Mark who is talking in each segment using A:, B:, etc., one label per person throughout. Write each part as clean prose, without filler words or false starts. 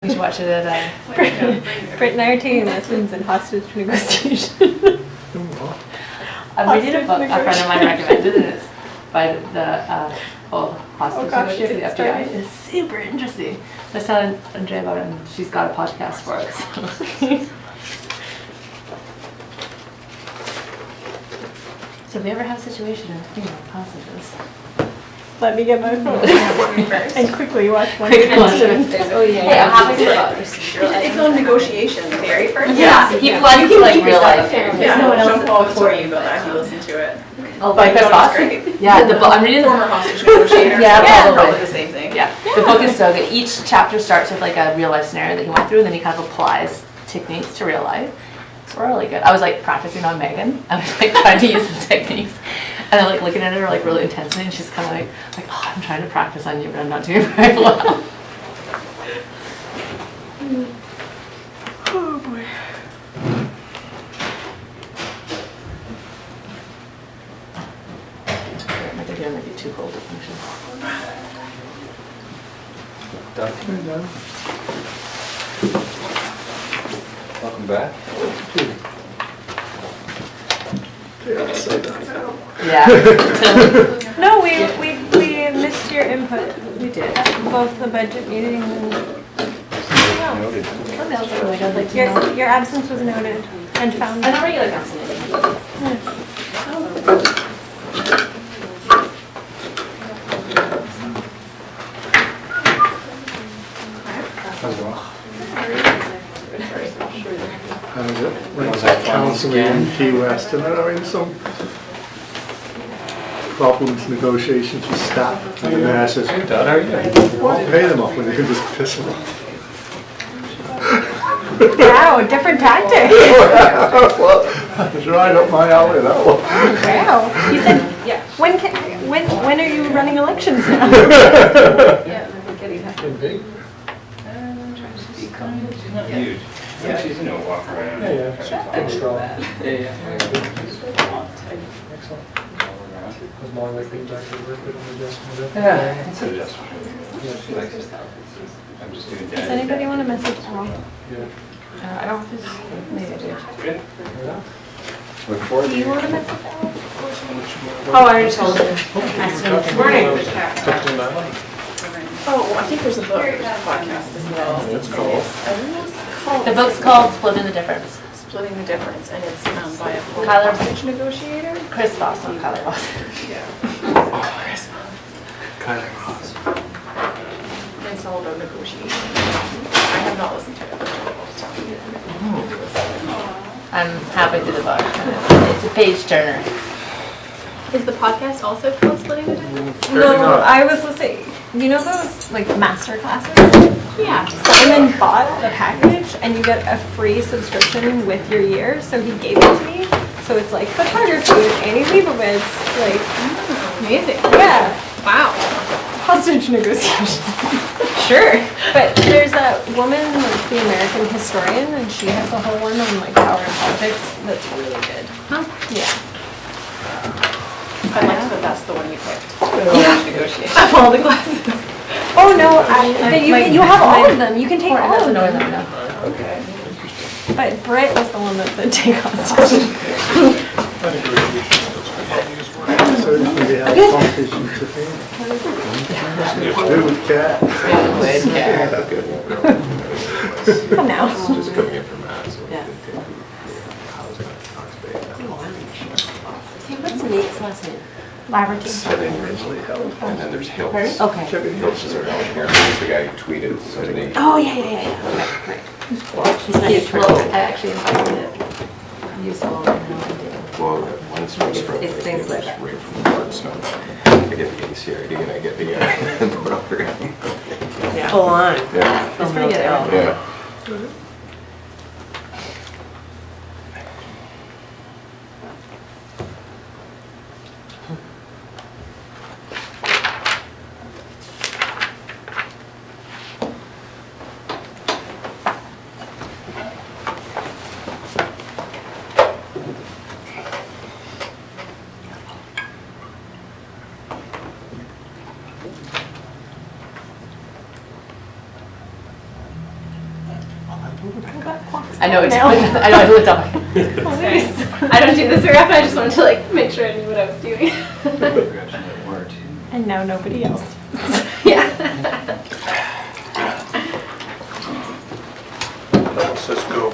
A: We should watch it at
B: Britt and I are taking lessons in hostage negotiation.
A: I'm reading a book a friend of mine recommended, and it's by the hostage negotiator for the FBI. It's super interesting. I was telling Andrea about it, and she's got a podcast for it. So if we ever have a situation in hostages,
B: Let me get my phone and quickly watch one.
A: Oh yeah. Hey, I'm happy to
C: It's on negotiation, very first.
A: Yeah, he flies into like real life.
C: There's no one else before you, but I can listen to it.
A: Oh, by Chris
C: That's
A: Voss?
C: great.
A: Yeah, the book. I'm reading
C: Former hostage negotiator.
A: Yeah,
C: probably the same thing.
A: Yeah, the book is so good. Each chapter starts with like a real life scenario that he went through, and then he kind of applies techniques to real life. It's really good. I was like practicing on Megan. I was like trying to use the techniques, and then like looking at her like really intensely, and she's kind of like, oh, I'm trying to practice on you, but I'm not doing very well.
B: Oh boy.
A: My computer might be too cold to function.
D: Done. Welcome back.
A: Yeah.
B: No, we missed your input.
A: We did.
B: Both the budget meeting and
D: Noted.
A: What else are we like? I'd like to know.
B: your absence was noted and found.
A: I'm not regular fascinating.
D: When was that
E: Council in Key West, and they're having some problems, negotiations with staff. And the mayor says,
D: Hey, Dad, how are you?
E: "Won't pay them off when you can just piss them off."
B: Wow, different tactic.
E: Well, it's right up my alley, that one.
B: Wow. You said,
A: Yeah.
B: when are you running elections now?
A: Yeah, we're getting that.
D: Big? Huge. Yeah, she's a walk around.
E: Yeah.
D: Excellent.
E: As long as things actually work with them,
D: Yeah. It's a just. She likes it. I'm just doing
B: Does anybody want to message Al?
A: I don't know if maybe I do.
D: Good. Look forward
B: Do
D: to
B: you
D: it.
B: want to message Al?
A: Oh, I already told him. Morning.
C: Oh, I think there's a book podcast as well.
D: It's cool.
A: The book's called Splitting the Difference.
C: Splitting the Difference, and it's by a former
A: Kyler-
C: hostage negotiator.
A: Chris Voss on Kyler Voss.
D: Kyler Ross.
C: And it's all about negotiation. I have not listened to it, but I was telling you.
A: I'm halfway through the book, and it's a page turner.
F: Is the podcast also called Splitting the Difference?
B: No, I was listening. You know those like master classes?
F: Yeah.
B: Simon bought the package and you get a free subscription with your year, so he gave it to me. So it's like photography with Annie Leibovitz, like
F: Amazing.
B: yeah,
F: Wow.
B: hostage negotiation.
F: Sure.
B: But there's a woman that's the American historian, and she has a whole one on like power and politics that's really good.
F: Huh?
B: Yeah.
C: I liked that that's the one you picked.
B: Yeah.
C: Negotiation.
F: Of all the classes.
B: Oh no, you have all of them. You can take all
A: That's
B: of
A: annoying
B: them.
A: them.
C: Okay.
B: But Britt was the one that said take hostage.
E: So we have a competition to film. Do with cats.
B: Come now.
D: Just coming in from Mass.
A: Yeah. Hey, what's Nate's last name?
B: Laverty.
D: And then there's Hills.
A: Okay.
D: Hills is our engineer. He's the guy who tweeted. So they.
A: Oh, yeah. Okay, right. He's nice. Well, I actually invited it. You saw it.
D: Well, one's from Stroke.
A: It's things like that.
D: Right from Bardstown. I get the ACRD and I get the program.
A: Yeah. Full on.
D: Yeah.
A: It's pretty good.
D: Yeah.
A: I know it's,
B: No.
A: I know I looked up.
F: Sorry. I don't do this very often. I just wanted to like make sure I knew what I was doing.
B: And now nobody else.
F: Yeah.
G: Let's go.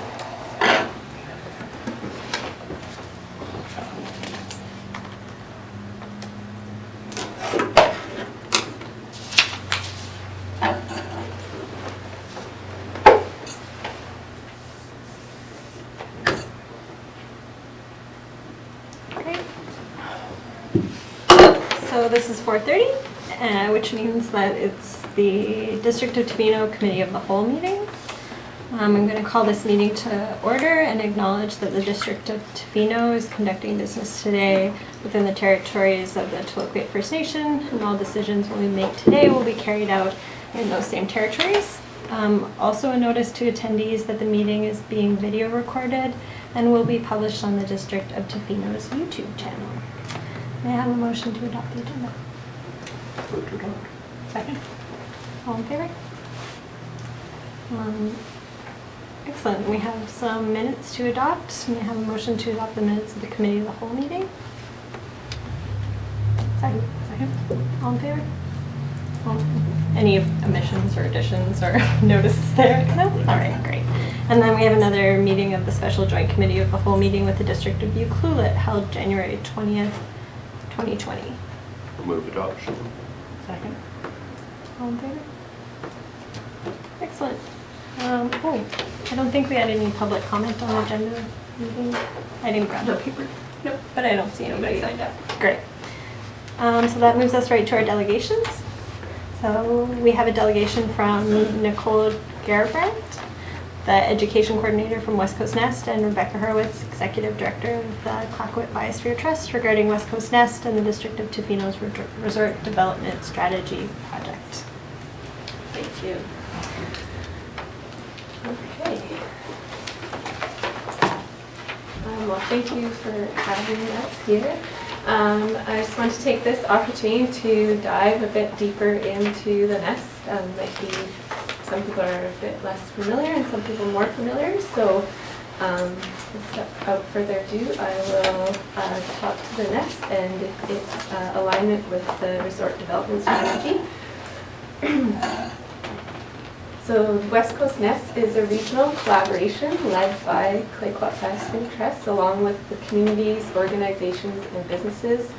B: Great. So this is 4:30, which means that it's the District of Tofino Committee of the Whole meeting. I'm going to call this meeting to order and acknowledge that the District of Tofino is conducting business today within the territories of the Tlaqueque First Nation, and all decisions we make today will be carried out in those same territories. Also a notice to attendees that the meeting is being video recorded and will be published on the District of Tofino's YouTube channel. May I have a motion to adopt the agenda? Second. All in favor? Excellent. We have some minutes to adopt. May I have a motion to adopt the minutes of the Committee of the Whole meeting? Second. Second. All in favor? Any omissions or additions or notices there? No? All right, great. And then we have another meeting of the Special Joint Committee of the Whole meeting with the District of Ucluelet held January 20th, 2020.
G: Move adoption.
A: Second.
B: All in favor? Excellent. I don't think we had any public comment on the agenda meeting. I didn't grab the paper. Nope. But I don't see anybody signed up. Great. So that moves us right to our delegations. So we have a delegation from Nicole Gerabrandt, the Education Coordinator from West Coast Nest, and Rebecca Hurwitz, Executive Director of the Clayoquot Biosphere Trust, regarding West Coast Nest and the District of Tofino's Resort Development Strategy Project.
F: Thank you. Okay. Well, thank you for having us here. I just want to take this opportunity to dive a bit deeper into the nest. Might be some people are a bit less familiar and some people more familiar. So without further ado, I will talk to the nest and its alignment with the resort development strategy. So West Coast Nest is a regional collaboration led by Clayoquot Biosphere Trust along with the communities, organizations, and businesses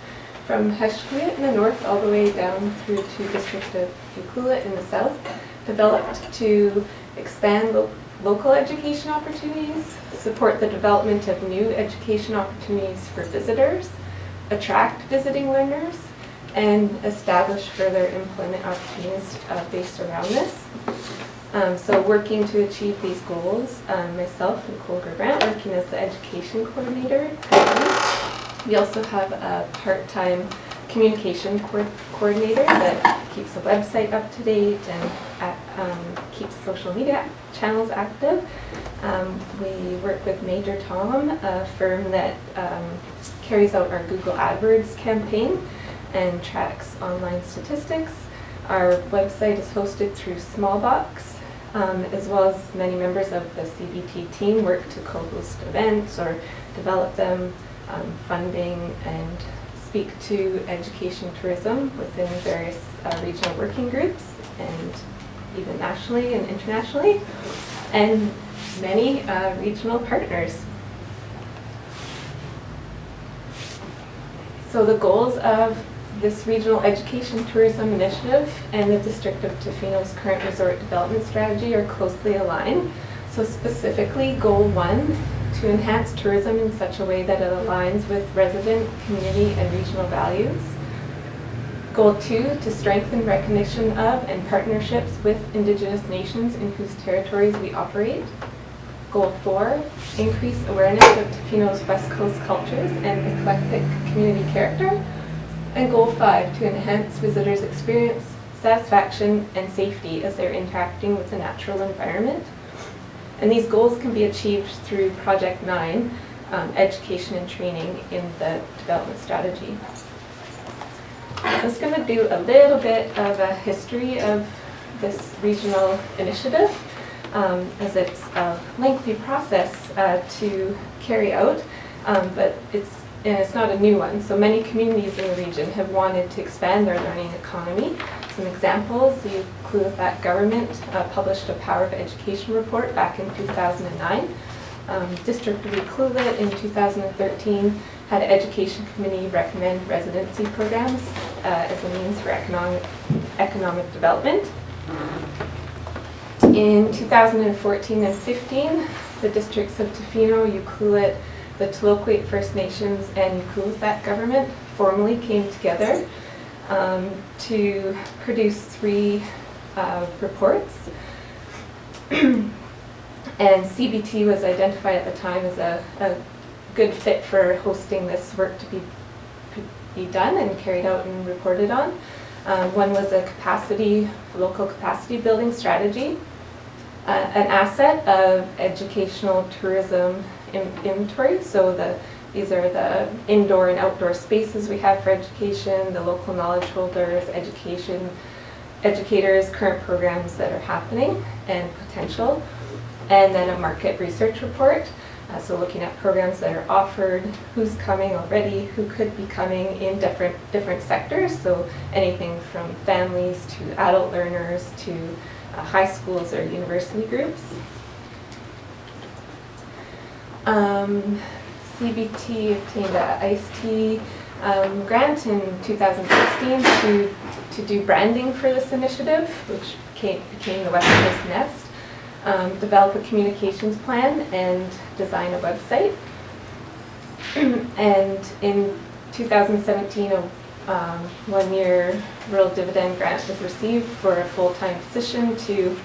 F: from Heshkuyut in the north all the way down through to District of Ucluelet in the south, developed to expand local education opportunities, support the development of new education opportunities for visitors, attract visiting learners, and establish further employment opportunities based around this. So working to achieve these goals, myself, Nicole Gerabrandt, working as the education coordinator currently. We also have a part-time communication coordinator that keeps a website up to date and keeps social media channels active. We work with Major Tom, a firm that carries out our Google AdWords campaign and tracks online statistics. Our website is hosted through Smallbox, as well as many members of the CBT team work to co-host events or develop them, funding and speak to education tourism within various regional working groups and even nationally and internationally, and many regional partners. So the goals of this regional education tourism initiative and the District of Tofino's current resort development strategy are closely aligned. So specifically, Goal 1, to enhance tourism in such a way that it aligns with resident, community, and regional values. Goal 2, to strengthen recognition of and partnerships with Indigenous nations in whose territories we operate. Goal 4, increase awareness of Tofino's West Coast cultures and eclectic community character. And Goal 5, to enhance visitors' experience, satisfaction, and safety as they're interacting with the natural environment. And these goals can be achieved through Project 9, education and training in the development strategy. I'm just going to do a little bit of a history of this regional initiative. as it's a lengthy process to carry out, but it's not a new one. So many communities in the region have wanted to expand their learning economy. Some examples, the Iqaluit government published a Power of Education report back in 2009. District of Iqaluit in 2013 had an education committee recommend residency programs as a means for economic development. In 2014 and 15, the districts of Tofino, Iqaluit, the Tloquet First Nations, and Iqaluit government formally came together to produce 3 reports. And CBT was identified at the time as a good fit for hosting this work to be done and carried out and reported on. One was a local capacity building strategy, an asset of educational tourism inventory. So these are the indoor and outdoor spaces we have for education, the local knowledge holders, educators, current programs that are happening and potential. And then a market research report. So looking at programs that are offered, who's coming already, who could be coming in different sectors. So anything from families to adult learners to high schools or university groups. CBT obtained a ICE-T grant in 2016 to do branding for this initiative, which became the West Coast Nest. Develop a communications plan and design a website. And in 2017, a one-year rural dividend grant was received for a full-time position to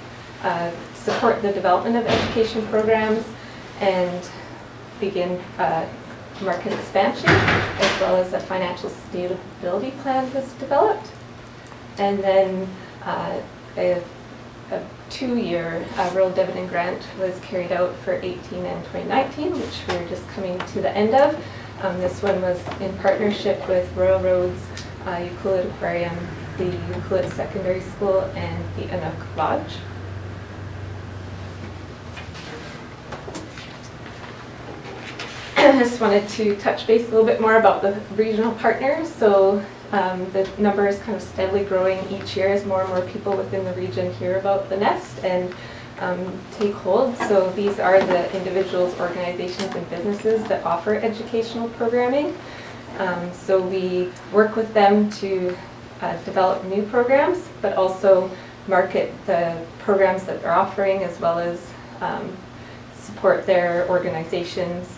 F: support the development of education programs and begin market expansion, as well as a financial sustainability plan was developed. And then a 2-year rural dividend grant was carried out for 18 and 2019, which we're just coming to the end of. This one was in partnership with Royal Roads, Iqaluit Aquarium, the Iqaluit Secondary School, and the Inuk Lodge. I just wanted to touch base a little bit more about the regional partners. So the number is kind of steadily growing each year as more and more people within the region hear about the Nest and take hold. So these are the individuals, organizations, and businesses that offer educational programming. So we work with them to develop new programs, but also market the programs that they're offering, as well as support their organizations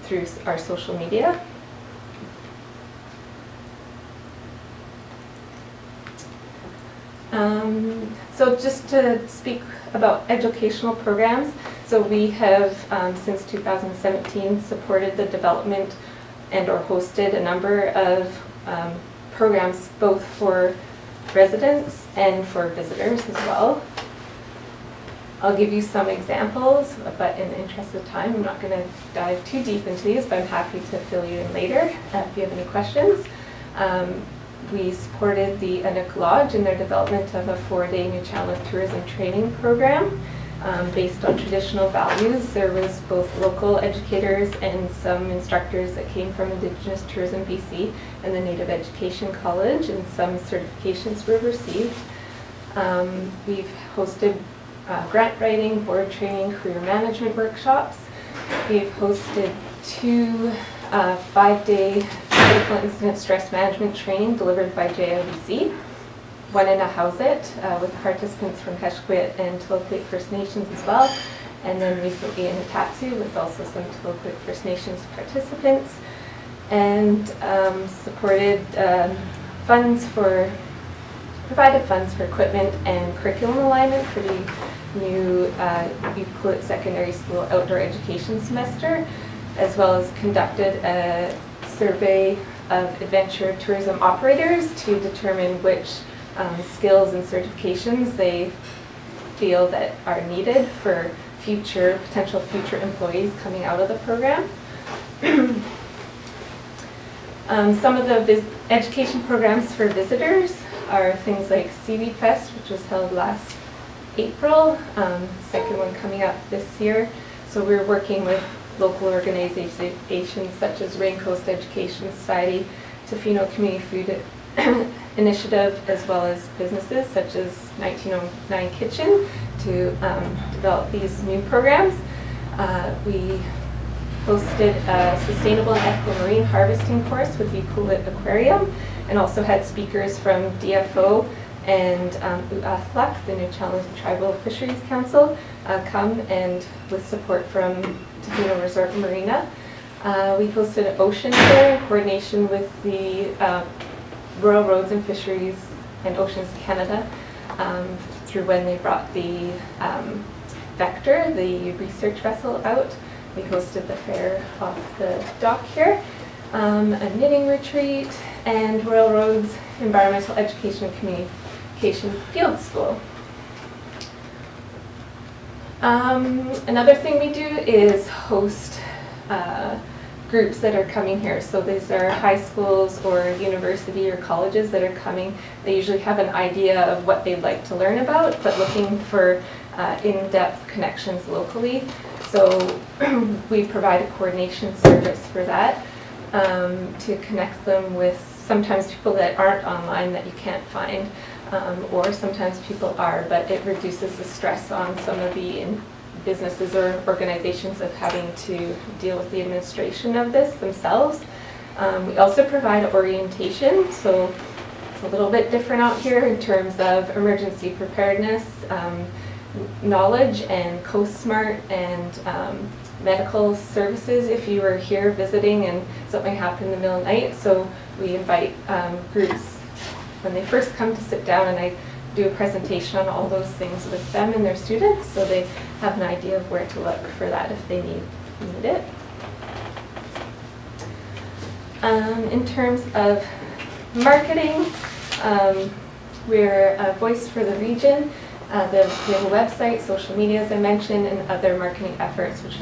F: through our social media. So just to speak about educational programs, so we have since 2017 supported the development and or hosted a number of programs both for residents and for visitors as well. I'll give you some examples, but in the interest of time, I'm not going to dive too deep into these, but I'm happy to fill you in later if you have any questions. We supported the Inuk Lodge in their development of a 4-day Nuu-chah-nulth tourism training program based on traditional values. There was both local educators and some instructors that came from Indigenous Tourism BC and the Native Education College, and some certifications were received. We've hosted grant writing, board training, career management workshops. We've hosted 2 5-day critical incident stress management training delivered by JLBC, one in Ahousaht with participants from Heshquit and Tloquet First Nations as well, and then recently in Tatsu with also some Tloquet First Nations participants, and provided funds for equipment and curriculum alignment for the new Iqaluit Secondary School outdoor education semester, as well as conducted a survey of adventure tourism operators to determine which skills and certifications they feel that are needed for potential future employees coming out of the program. Some of the education programs for visitors are things like Seaweed Fest, which was held last April, second one coming up this year. So we're working with local organizations such as Raincoast Education Society, Tofino Community Food Initiative, as well as businesses such as 1909 Kitchen to develop these new programs. We hosted a sustainable and ethical marine harvesting course with the Poulet Aquarium, and also had speakers from DFO and UATHLAC, the New Challenge Tribal Fisheries Council, come, and with support from Tofino Resort Marina. We hosted an ocean fair in coordination with the Rural Roads and Fisheries and Oceans Canada through when they brought the Vector, the research vessel, out. We hosted the fair off the dock here, a knitting retreat, and Rural Roads Environmental Education and Communication Field School. Another thing we do is host groups that are coming here. So these are high schools or university or colleges that are coming. They usually have an idea of what they'd like to learn about, but looking for in-depth connections locally. So we provide a coordination service for that, to connect them with sometimes people that aren't online that you can't find, or sometimes people are, but it reduces the stress on some of the businesses or organizations of having to deal with the administration of this themselves. We also provide orientation, so it's a little bit different out here in terms of emergency preparedness, knowledge, and CoastSmart, and medical services if you were here visiting and something happened in the middle of the night. So we invite groups when they first come to sit down, and I do a presentation on all those things with them and their students, so they have an idea of where to look for that if they need it. In terms of marketing, we're a voice for the region. We have a website, social media, as I mentioned, and other marketing efforts which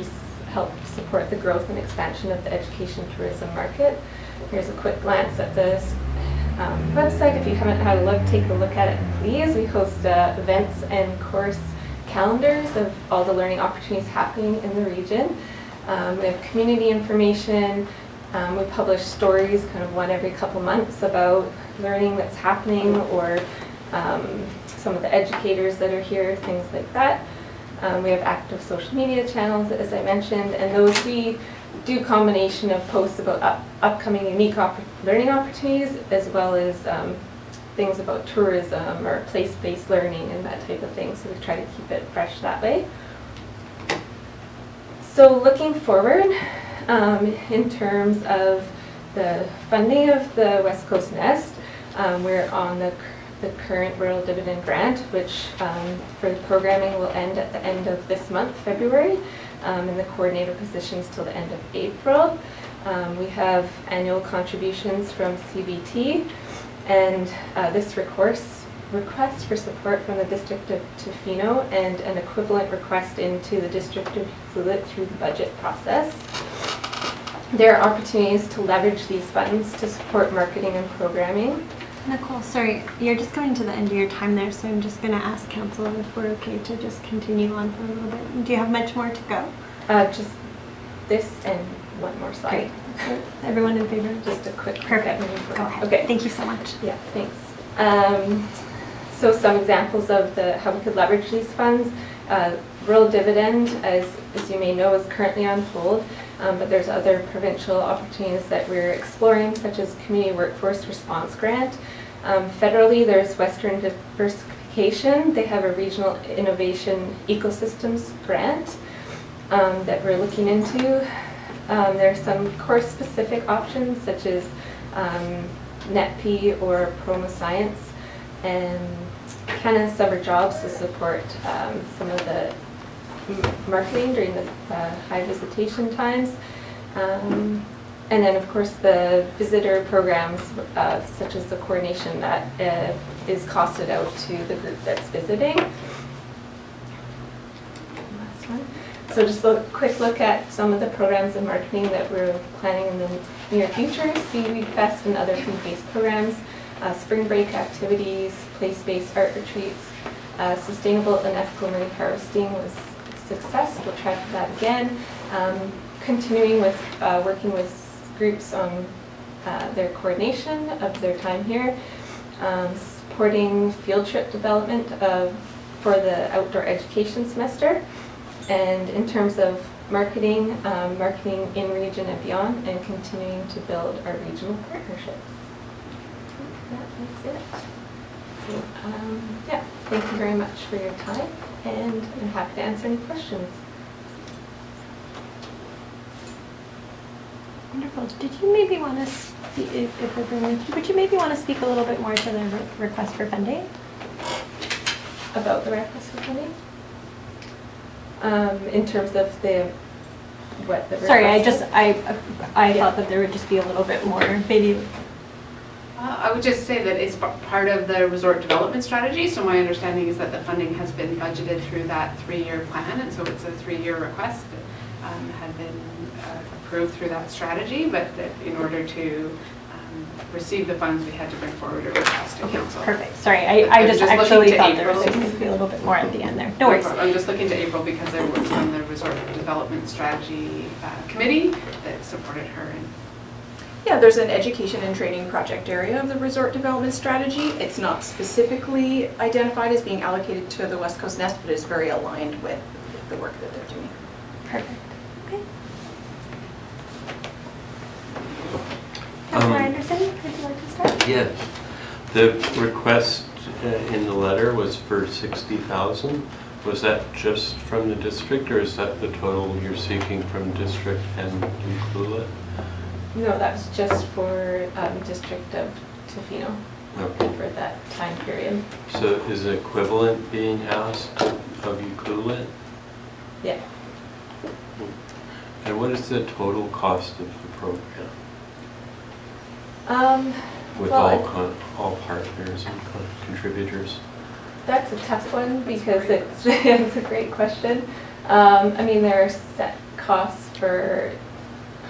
F: help support the growth and expansion of the education tourism market. Here's a quick glance at this website. If you haven't had a look, take a look at it, please. We host events and course calendars of all the learning opportunities happening in the region. We have community information. We publish stories kind of one every couple months about learning that's happening, or some of the educators that are here, things like that. We have active social media channels, as I mentioned, and those we do a combination of posts about upcoming unique learning opportunities, as well as things about tourism or place-based learning and that type of thing, so we try to keep it fresh that way. So looking forward, in terms of the funding of the West Coast Nest, we're on the current Rural Dividend Grant, which for the programming will end at the end of this month, February, and the coordinator positions till the end of April. We have annual contributions from CBT, and this request for support from the District of Tofino, and an equivalent request into the District of Poulet through the budget process. There are opportunities to leverage these funds to support marketing and programming.
B: Nicole, sorry, you're just coming to the end of your time there, so I'm just going to ask council if we're okay to just continue on for a little bit. Do you have much more to go?
F: Just this and one more slide.
B: Great. Everyone in favor?
F: Just a quick.
B: Perfect.
F: Go
B: ahead.
F: Okay.
B: Thank you so much.
F: Yeah, thanks. So some examples of how we could leverage these funds. Rural Dividend, as you may know, is currently on hold, but there's other provincial opportunities that we're exploring, such as Community Workforce Response Grant. Federally, there's Western Diversification. They have a Regional Innovation Ecosystems Grant that we're looking into. There are some course-specific options, such as NetP or Promo Science, and Canada Summer Jobs to support some of the marketing during the high visitation times. And then, of course, the visitor programs, such as the coordination that is costed out to the group that's visiting. Last one. So just a quick look at some of the programs and marketing that we're planning in the near future. Seaweed Fest and other food-based programs, spring break activities, place-based art retreats, Sustainable and ethical marine harvesting was a success. We'll try for that again. Continuing with working with groups on their coordination of their time here. Supporting field trip development for the outdoor education semester. And in terms of marketing, marketing in region and beyond, and continuing to build our regional partnerships. That's it. So, yeah, thank you very much for your time, and I'm happy to answer any questions.
B: Wonderful. Did you maybe want to speak, if we're bringing you, would you maybe want to speak a little bit more to the request for funding?
F: About the request for funding? In terms of what the
B: Sorry,
F: request is?
B: I thought that there would just be a little bit more, maybe.
H: I would just say that it's part of the resort development strategy, so my understanding is that the funding has been budgeted through that 3-year plan, and so it's a 3-year request that had been approved through that strategy, but that in order to receive the funds, we had to bring forward a request to
B: Okay,
H: council.
B: perfect. Sorry, I just
H: looking
B: actually
H: to
B: thought there
H: April.
B: was going to be a little bit more at the end there. No worries.
H: I'm just looking to April because I worked on the resort development strategy committee that supported her. And
C: Yeah, there's an education and training project area of the resort development strategy. It's not specifically identified as being allocated to the West Coast Nest, but is very aligned with the work that they're doing.
B: Perfect. Okay. Councilor Anderson, would you like to start?
G: Yes. The request in the letter was for 60,000. Was that just from the district, or is that the total you're seeking from district and Ucluelet?
F: No, that's just for District of Tofino
G: Okay.
F: for that time period.
G: So is the equivalent being asked of Ucluelet?
F: Yeah.
G: And what is the total cost of the program with
F: Well,
G: all partners and contributors?
F: That's a tough one because it's, it's a great question. I mean, there are set costs for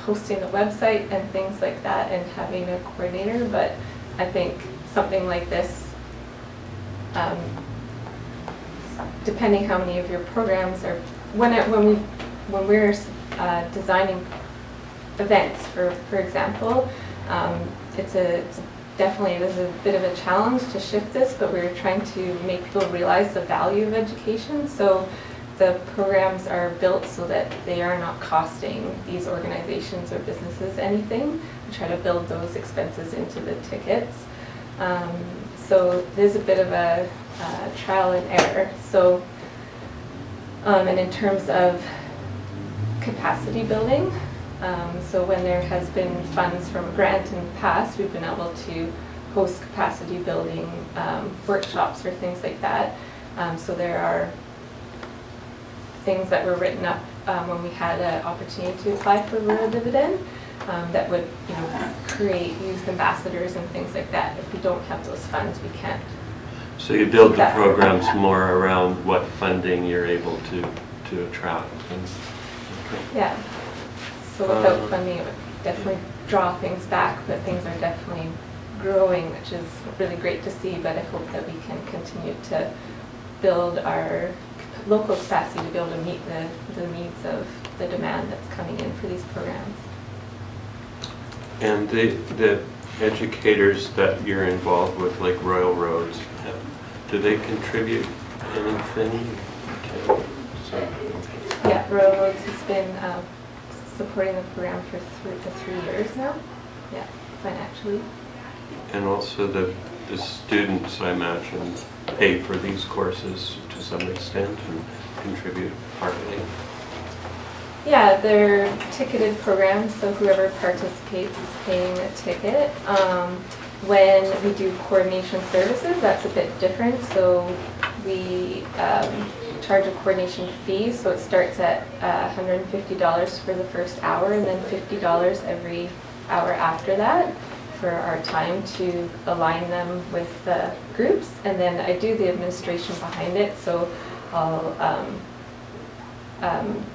F: hosting the website and things like that and having a coordinator, but I think something like this, depending how many of your programs are, when we're designing events, for example, it's definitely it is a bit of a challenge to shift this, but we're trying to make people realize the value of education. So the programs are built so that they are not costing these organizations or businesses anything. We try to build those expenses into the tickets. So there's a bit of a trial and error. So, and in terms of capacity building, so when there has been funds from a grant in the past, we've been able to host capacity building workshops or things like that. So there are things that were written up when we had an opportunity to apply for rural dividend that would, create youth ambassadors and things like that. If we don't have those funds, we can't.
G: So you build the
F: That-
G: programs more around what funding you're able to attract. Okay.
F: Yeah. So without funding, it would definitely draw things back, but things are definitely growing, which is really great to see, but I hope that we can continue to build our local capacity to be able to meet the needs of the demand that's coming in for these programs.
G: And the educators that you're involved with, like Royal Roads, do they contribute anything?
F: Yeah, Royal Roads has been supporting the program for 3 years now. Yeah, financially.
G: And also the students, I imagine, pay for these courses to some extent and contribute partly.
F: Yeah, they're ticketed programs, so whoever participates is paying a ticket. When we do coordination services, that's a bit different. So we charge a coordination fee, so it starts at $150 for the first hour and then $50 every hour after that for our time to align them with the groups. And then I do the administration behind it, so I'll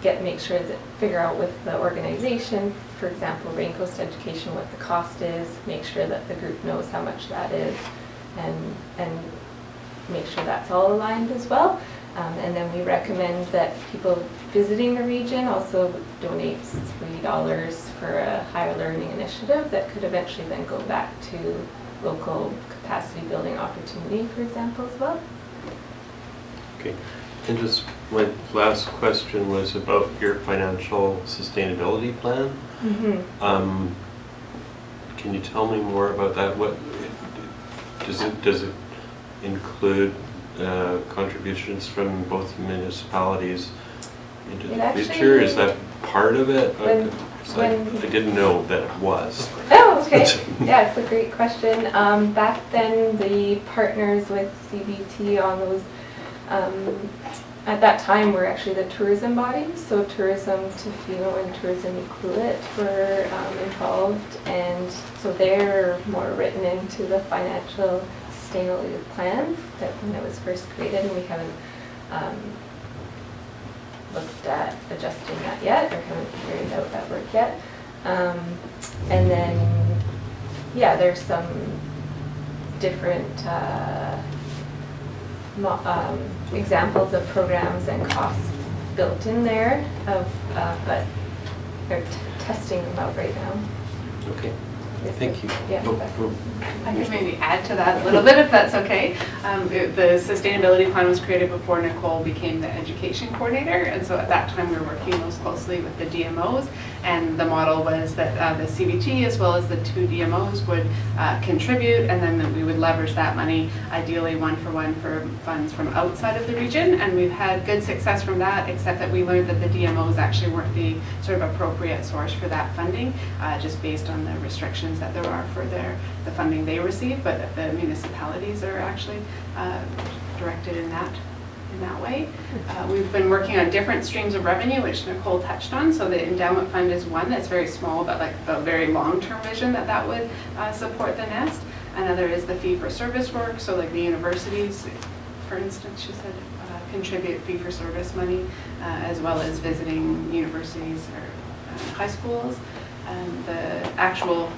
F: make sure that figure out with the organization, for example, Raincoast Education, what the cost is, make sure that the group knows how much that is, and make sure that's all aligned as well. And then we recommend that people visiting the region also donate $3 for a higher learning initiative that could eventually then go back to local capacity building opportunity, for example, as well.
G: Okay, and just my last question was about your financial sustainability plan. Can you tell me more about that? What does it include contributions from both municipalities into the future? Is that part of it? I didn't know that it was.
F: Oh, okay. Yeah, it's a great question. Back then, the partners with CBT on those, at that time, were actually the tourism bodies. So Tourism Tofino and Tourism Iqaluit were involved, and so they're more written into the financial sustainability plan that when it was first created, and we haven't looked at adjusting that yet, or haven't carried out that work yet. And then, yeah, there's some different examples of programs and costs built in there, but they're testing them out right now.
G: Okay. Thank you.
F: Yeah.
H: I can maybe add to that a little bit, if that's okay. The sustainability plan was created before Nicole became the education coordinator, and so at that time we were working most closely with the DMOs, and the model was that the CBT as well as the 2 DMOs would contribute, and then we would leverage that money, ideally one-for-one for funds from outside of the region, and we've had good success from that, except that we learned that the DMOs actually weren't the sort of appropriate source for that funding, just based on the restrictions that there are for the funding they receive, but the municipalities are actually directed in that way. We've been working on different streams of revenue, which Nicole touched on. So the endowment fund is one that's very small, but like a very long-term vision that would support the nest. Another is the fee-for-service work. So like the universities, for instance, she said, contribute fee-for-service money, as well as visiting universities or high schools. The actual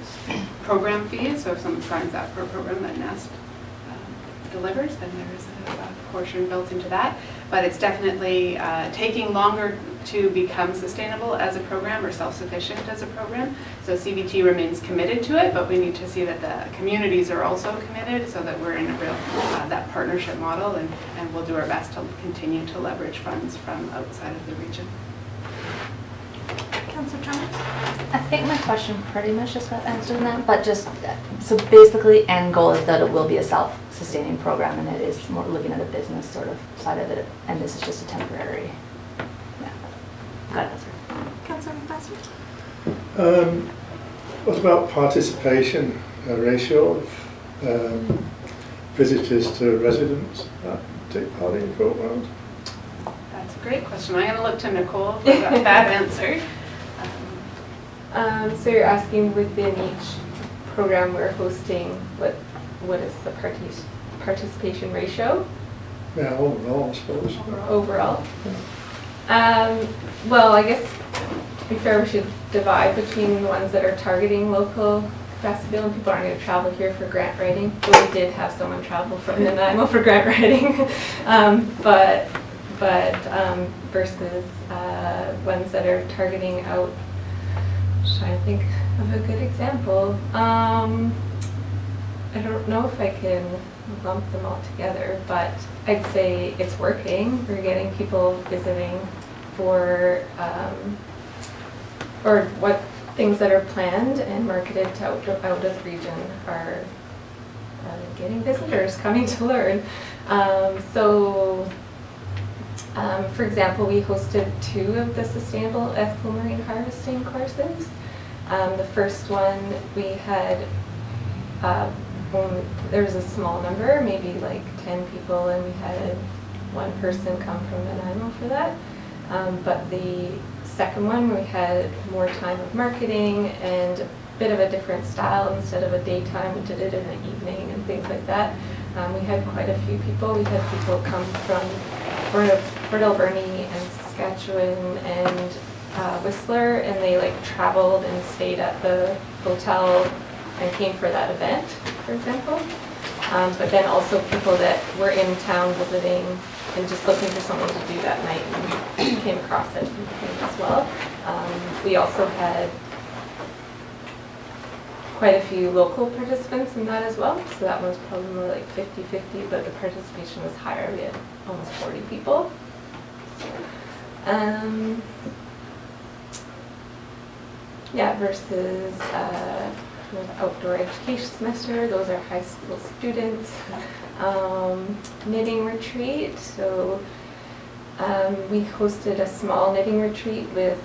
H: program fees, so if someone signs up for a program that Nest delivers, then there is a portion built into that. But it's definitely taking longer to become sustainable as a program or self-sufficient as a program. So CBT remains committed to it, but we need to see that the communities are also committed so that we're in a real, that partnership model, and we'll do our best to continue to leverage funds from outside of the region.
A: Councillor Chalmers? I think my question pretty much just got answered in that, but just, so basically end goal is that it will be a self-sustaining program, and it is more looking at a business sort of side of it, and this is just a temporary, yeah. Got it answered.
B: Councillor McMaster?
E: What about participation ratio of visitors to residents that take part in programs?
H: That's a great question. I'm going to look to Nicole for that answer.
F: So you're asking within each program we're hosting, what is the participation ratio?
E: Yeah, overall, I suppose.
F: Overall? Well, I guess to be fair, we should divide between the ones that are targeting local capacity building. People aren't going to travel here for grant writing. But we did have someone travel from Nanaimo for grant writing. but versus ones that are targeting out. Just trying to think of a good example. I don't know if I can lump them all together, but I'd say it's working. We're getting people visiting for, or what things that are planned and marketed to out of region are getting visitors coming to learn. For example, we hosted 2 of the sustainable ethical marine harvesting courses. The first one we had, there was a small number, maybe like 10 people, and we had 1 person come from Nanaimo for that. But the second one, we had more time of marketing and a bit of a different style. Instead of a daytime, we did it in the evening and things like that. We had quite a few people. We had people come from Port Alberni and Saskatchewan and Whistler, and they like traveled and stayed at the hotel and came for that event, for example. but then also people that were in town visiting and just looking for something to do that night and came across it and came as well. We also had quite a few local participants in that as well, so that one was probably more like 50-50, but the participation was higher. We had almost 40 people. Yeah, versus outdoor education semester, those are high school students. Knitting retreat, so we hosted a small knitting retreat with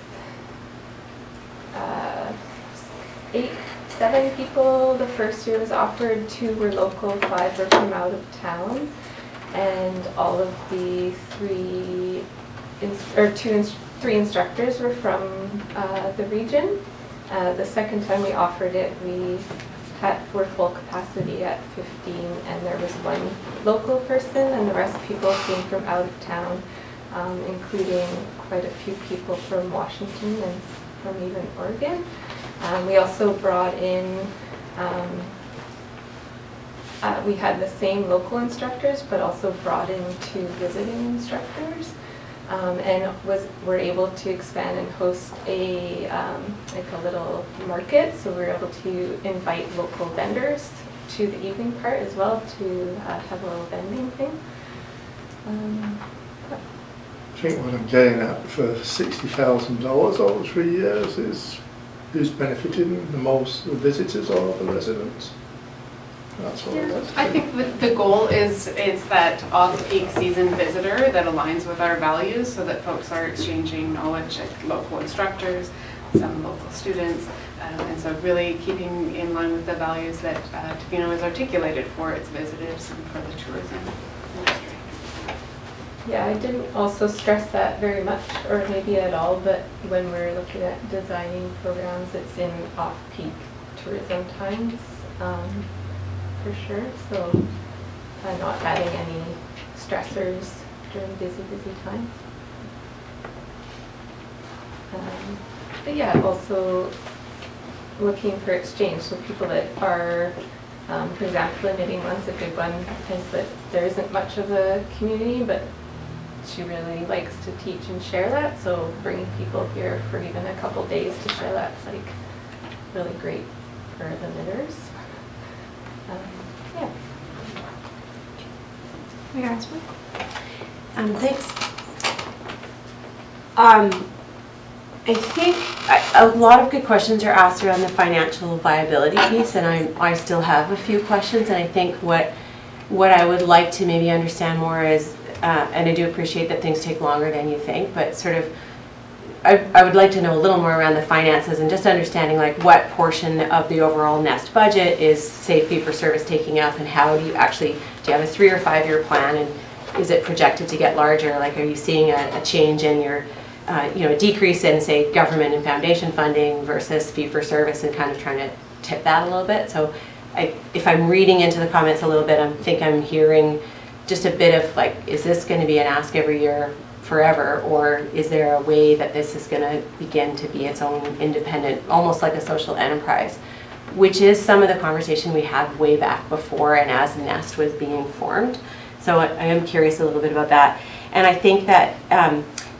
F: 7 people. The first year was offered, 2 were local, 5 were from out of town, and all of the 3 instructors were from the region. The second time we offered it, we were full capacity at 15, and there was 1 local person, and the rest people came from out of town, including quite a few people from Washington and from even Oregon. We also brought in, we had the same local instructors, but also brought in 2 visiting instructors. And were able to expand and host a like a little market. So we were able to invite local vendors to the evening part as well to have a little vending thing.
E: I think what I'm getting at for $60,000 over 3 years is who's benefiting the most, the visitors or the residents? That's what
H: I think the goal is that off-peak season visitor that aligns with our values, so that folks are exchanging knowledge, like local instructors, some local students, and so really keeping in line with the values that Tofino has articulated for its visitors and for the tourism industry.
F: Yeah, I didn't also stress that very much, or maybe at all, but when we're looking at designing programs, it's in off-peak tourism times. For sure, so not adding any stressors during busy times. But yeah, also looking for exchange, so people that are, for example, the knitting one's a good one, is that there isn't much of a community, but she really likes to teach and share that, so bringing people here for even a couple days to share that's like really great for the knitters. Yeah.
I: Thanks. I think a lot of good questions are asked around the financial viability piece, and I still have a few questions, and I think what I would like to maybe understand more is, and I do appreciate that things take longer than you think, but sort of I would like to know a little more around the finances and just understanding like what portion of the overall Nest budget is, say, fee-for-service taking up, and how do you actually, do you have a 3 or 5 year plan, and is it projected to get larger? Like, are you seeing a change in your, a decrease in, say, government and foundation funding versus fee-for-service, and kind of trying to tip that a little bit? So if I'm reading into the comments a little bit, I think I'm hearing just a bit of like, is this going to be an ask every year forever, or is there a way that this is going to begin to be its own independent, almost like a social enterprise, which is some of the conversation we had way back before and as Nest was being formed. So I am curious a little bit about that. And I think that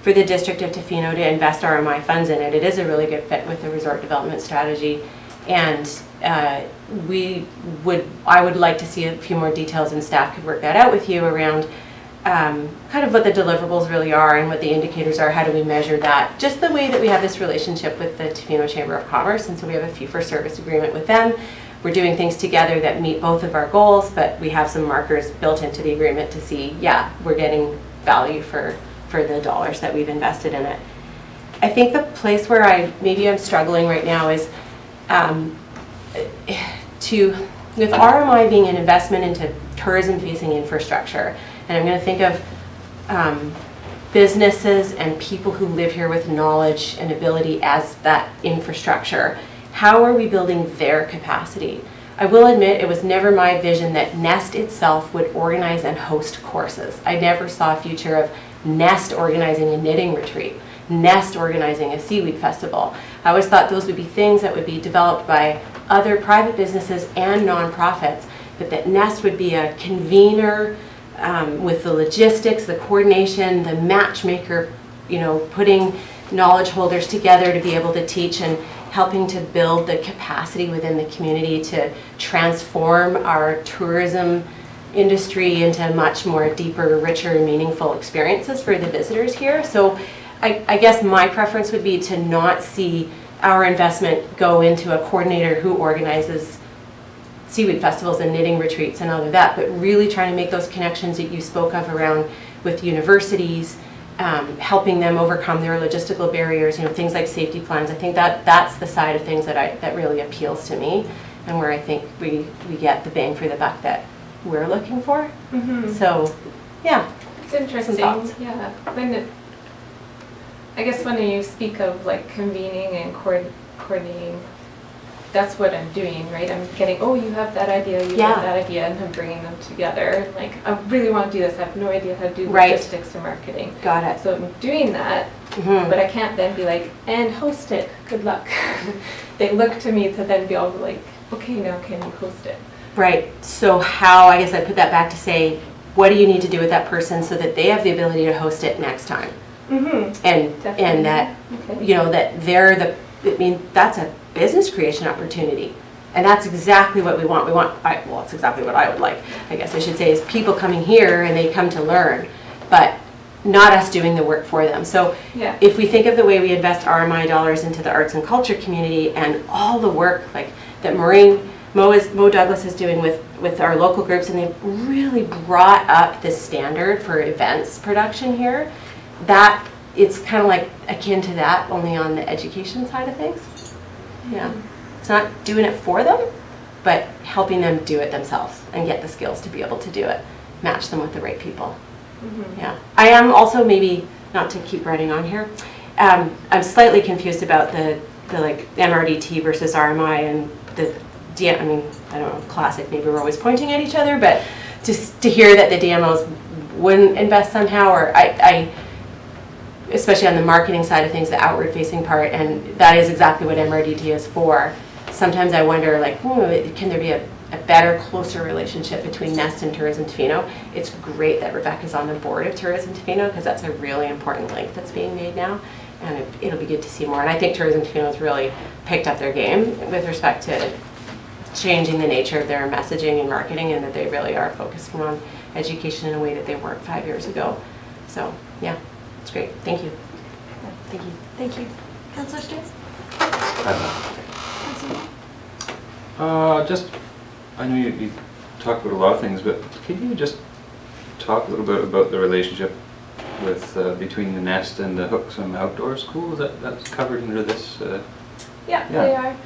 I: for the District of Tofino to invest RMI funds in it, it is a really good fit with the resort development strategy. And I would like to see a few more details, and staff could work that out with you around kind of what the deliverables really are and what the indicators are. How do we measure that? Just the way that we have this relationship with the Tofino Chamber of Commerce, and so we have a fee-for-service agreement with them. We're doing things together that meet both of our goals, but we have some markers built into the agreement to see, yeah, we're getting value for the dollars that we've invested in it. I think the place where I'm struggling right now is with RMI being an investment into tourism-facing infrastructure. And I'm going to think of businesses and people who live here with knowledge and ability as that infrastructure. How are we building their capacity? I will admit it was never my vision that Nest itself would organize and host courses. I never saw a future of Nest organizing a knitting retreat, Nest organizing a seaweed festival. I always thought those would be things that would be developed by other private businesses and nonprofits, but that Nest would be a convener with the logistics, the coordination, the matchmaker, putting knowledge holders together to be able to teach and helping to build the capacity within the community to transform our tourism industry into much more deeper, richer, meaningful experiences for the visitors here. So I guess my preference would be to not see our investment go into a coordinator who organizes seaweed festivals and knitting retreats and all of that, but really trying to make those connections that you spoke of around with universities, helping them overcome their logistical barriers, things like safety plans. I think that's the side of things that really appeals to me, and where I think we get the bang for the buck that we're looking for. So, yeah.
F: It's interesting. Yeah. I guess when you speak of like convening and coordinating, that's what I'm doing, right? I'm getting, you have that idea, you have that idea, and I'm bringing them together. Like, I really want to do this. I have no idea how to do logistics or marketing.
I: Got it.
F: So I'm doing that, but I can't then be like, and host it. Good luck. They look to me to then be all like, okay, now can you host it?
I: Right. So how, I guess I put that back to say, what do you need to do with that person so that they have the ability to host it next time? And that, that they're that's a business creation opportunity. And that's exactly what we want. It's exactly what I would like, I guess I should say, is people coming here and they come to learn, but not us doing the work for them. So if we think of the way we invest RMI dollars into the arts and culture community and all the work like that Mo Douglas is doing with our local groups, and they've really brought up the standard for events production here, that it's kind of like akin to that, only on the education side of things. Yeah, it's not doing it for them, but helping them do it themselves and get the skills to be able to do it, match them with the right people. Yeah, I am also, maybe not to keep running on here, I'm slightly confused about the like MRDT versus RMI and the I don't know, classic, maybe we're always pointing at each other, but just to hear that the DMOs wouldn't invest somehow, or I especially on the marketing side of things, the outward facing part, and that is exactly what MRDT is for. Sometimes I wonder, like, can there be a better, closer relationship between Nest and Tourism Tofino? It's great that Rebecca's on the board of Tourism Tofino, because that's a really important link that's being made now, and it'll be good to see more. And I think Tourism Tofino has really picked up their game with respect to changing the nature of their messaging and marketing, and that they really are focusing on education in a way that they weren't 5 years ago. So, yeah. It's great. Thank you. Thank you.
B: Thank you. Councillor Stewart?
J: I know you talked about a lot of things, but can you just talk a little bit about the relationship with between the Nest and the Hooksum Outdoor School? That's covered under this?
F: Yeah, they are.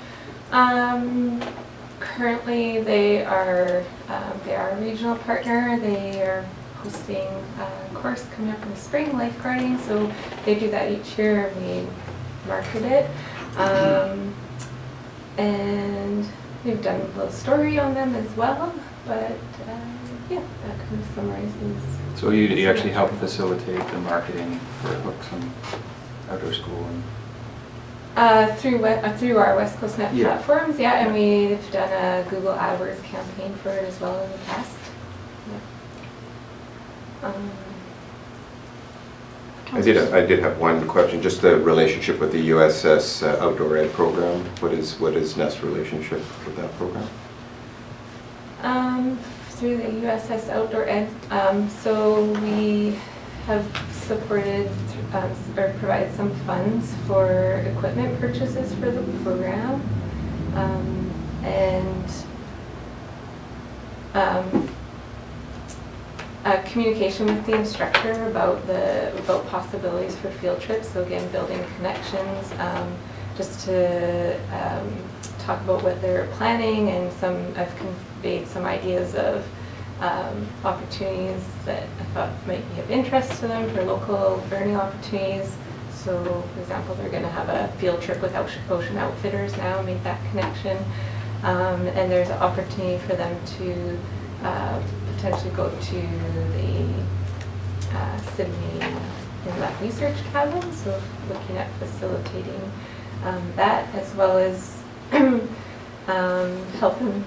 F: Currently, they are a regional partner. They are hosting a course coming up in the spring, lifeguarding, so they do that each year and we market it. And we've done a little story on them as well, but yeah, that kind of summarizes.
J: So you actually help facilitate the marketing for Hooksum Outdoor School?
F: Through our West Coast Net platforms, and we've done a Google AdWords campaign for it as well in the past.
D: I did have one question, just the relationship with the USS Outdoor Ed program. What is Nest's relationship with that program?
F: Through the USS Outdoor Ed, so we have supported or provided some funds for equipment purchases for the program, and communication with the instructor about possibilities for field trips. So again, building connections, just to talk about what they're planning, and I've conveyed some ideas of opportunities that I thought might be of interest to them for local learning opportunities. So, for example, they're going to have a field trip with Ocean Outfitters now, make that connection, and there's an opportunity for them to potentially go to the Sydney Inlet Research Cabin, so looking at facilitating that, as well as helping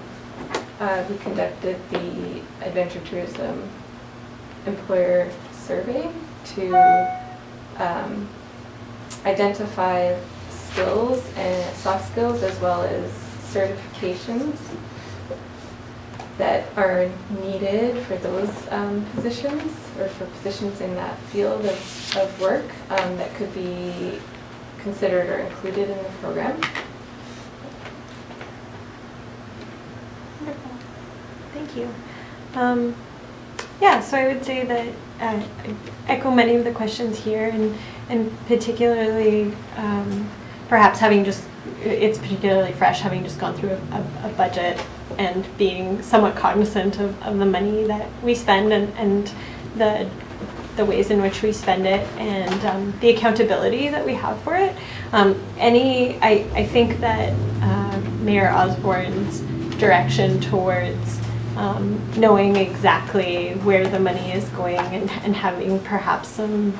F: we conducted the adventure tourism employer survey to identify skills and soft skills as well as certifications that are needed for those positions or for positions in that field of work that could be considered or included in the program.
B: Wonderful. Thank you. Yeah, so I would say that I echo many of the questions here, and particularly perhaps having just, it's particularly fresh, having just gone through a budget and being somewhat cognizant of the money that we spend and the ways in which we spend it and the accountability that we have for it. I think that Mayor Osborne's direction towards knowing exactly where the money is going and having perhaps some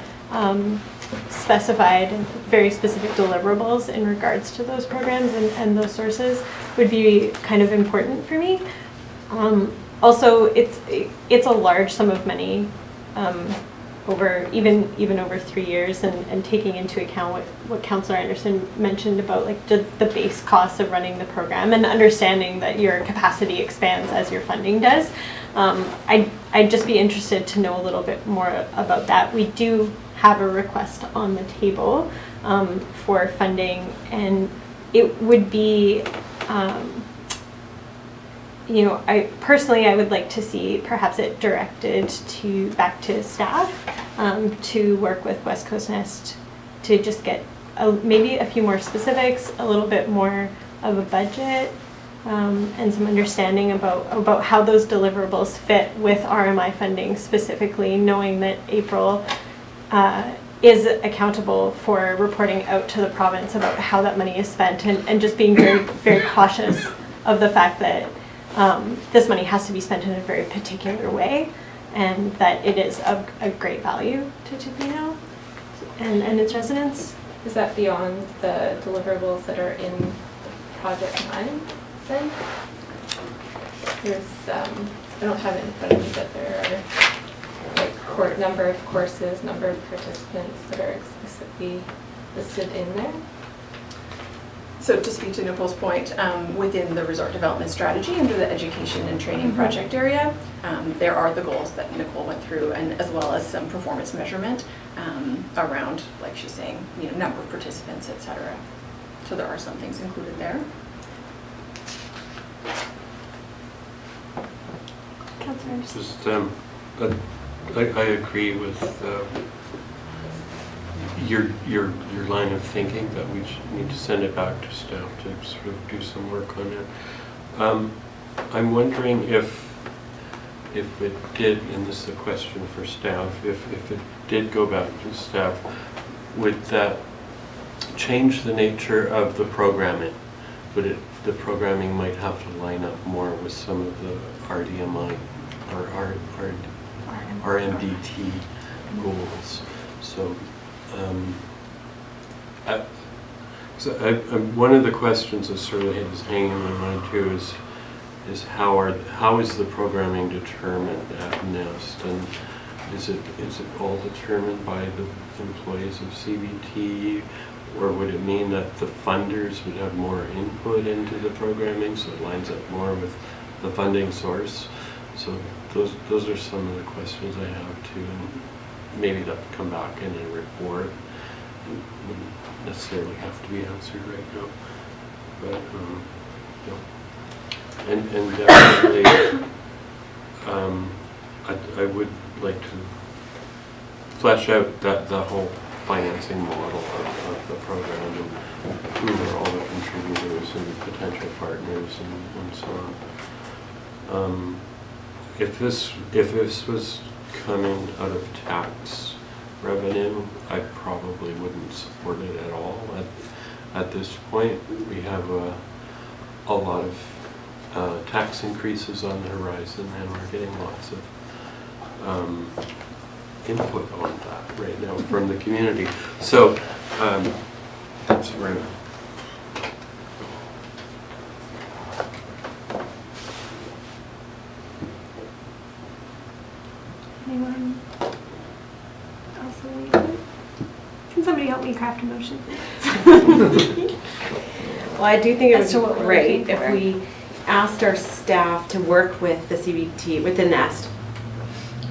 B: specified and very specific deliverables in regards to those programs and those sources would be kind of important for me. Also, it's a large sum of money over even over 3 years, and taking into account what Councillor Anderson mentioned about like the base costs of running the program and understanding that your capacity expands as your funding does. I'd just be interested to know a little bit more about that. We do have a request on the table for funding, and it would be I personally would like to see perhaps it directed back to staff to work with West Coast Nest to just get maybe a few more specifics, a little bit more of a budget, and some understanding about how those deliverables fit with RMI funding specifically, knowing that April is accountable for reporting out to the province about how that money is spent, and just being very, very cautious of the fact that this money has to be spent in a very particular way, and that it is of a great value to Tofino and its residents.
F: Is that beyond the deliverables that are in Project 9 then? There's, I don't have it in front of me, but there are like number of courses, number of participants that are explicitly listed in there.
C: So to speak to Nicole's point, within the resort development strategy under the education and training project area, there are the goals that Nicole went through, and as well as some performance measurement around, like she's saying, number of participants, etc. So there are some things included there.
G: Just, I agree with your line of thinking that we need to send it back to staff to sort of do some work on it. I'm wondering if it did, and this is a question for staff, if it did go back to staff, would that change the nature of the programming? The programming might have to line up more with some of the RDMI or RMDT goals. So, one of the questions that sort of is hanging in my mind too is how is the programming determined at NEST, and is it all determined by the employees of CBT, or would it mean that the funders would have more input into the programming so it lines up more with the funding source? So those are some of the questions I have too, and maybe that would come back in a report. It wouldn't necessarily have to be answered right now, but and definitely I would like to flesh out the whole financing model of the program, and who are all the contributors and potential partners and so on. If this was coming out of tax revenue, I probably wouldn't support it at all. At this point, we have a lot of tax increases on the horizon, and we're getting lots of input on that right now from the community. So that's where I'm at.
B: draft a motion, please?
I: Well, I do think it
B: As to
I: would
B: what
I: be
B: we're
I: great
B: looking
I: if
B: for.
I: we asked our staff to work with the CBT, with the Nest,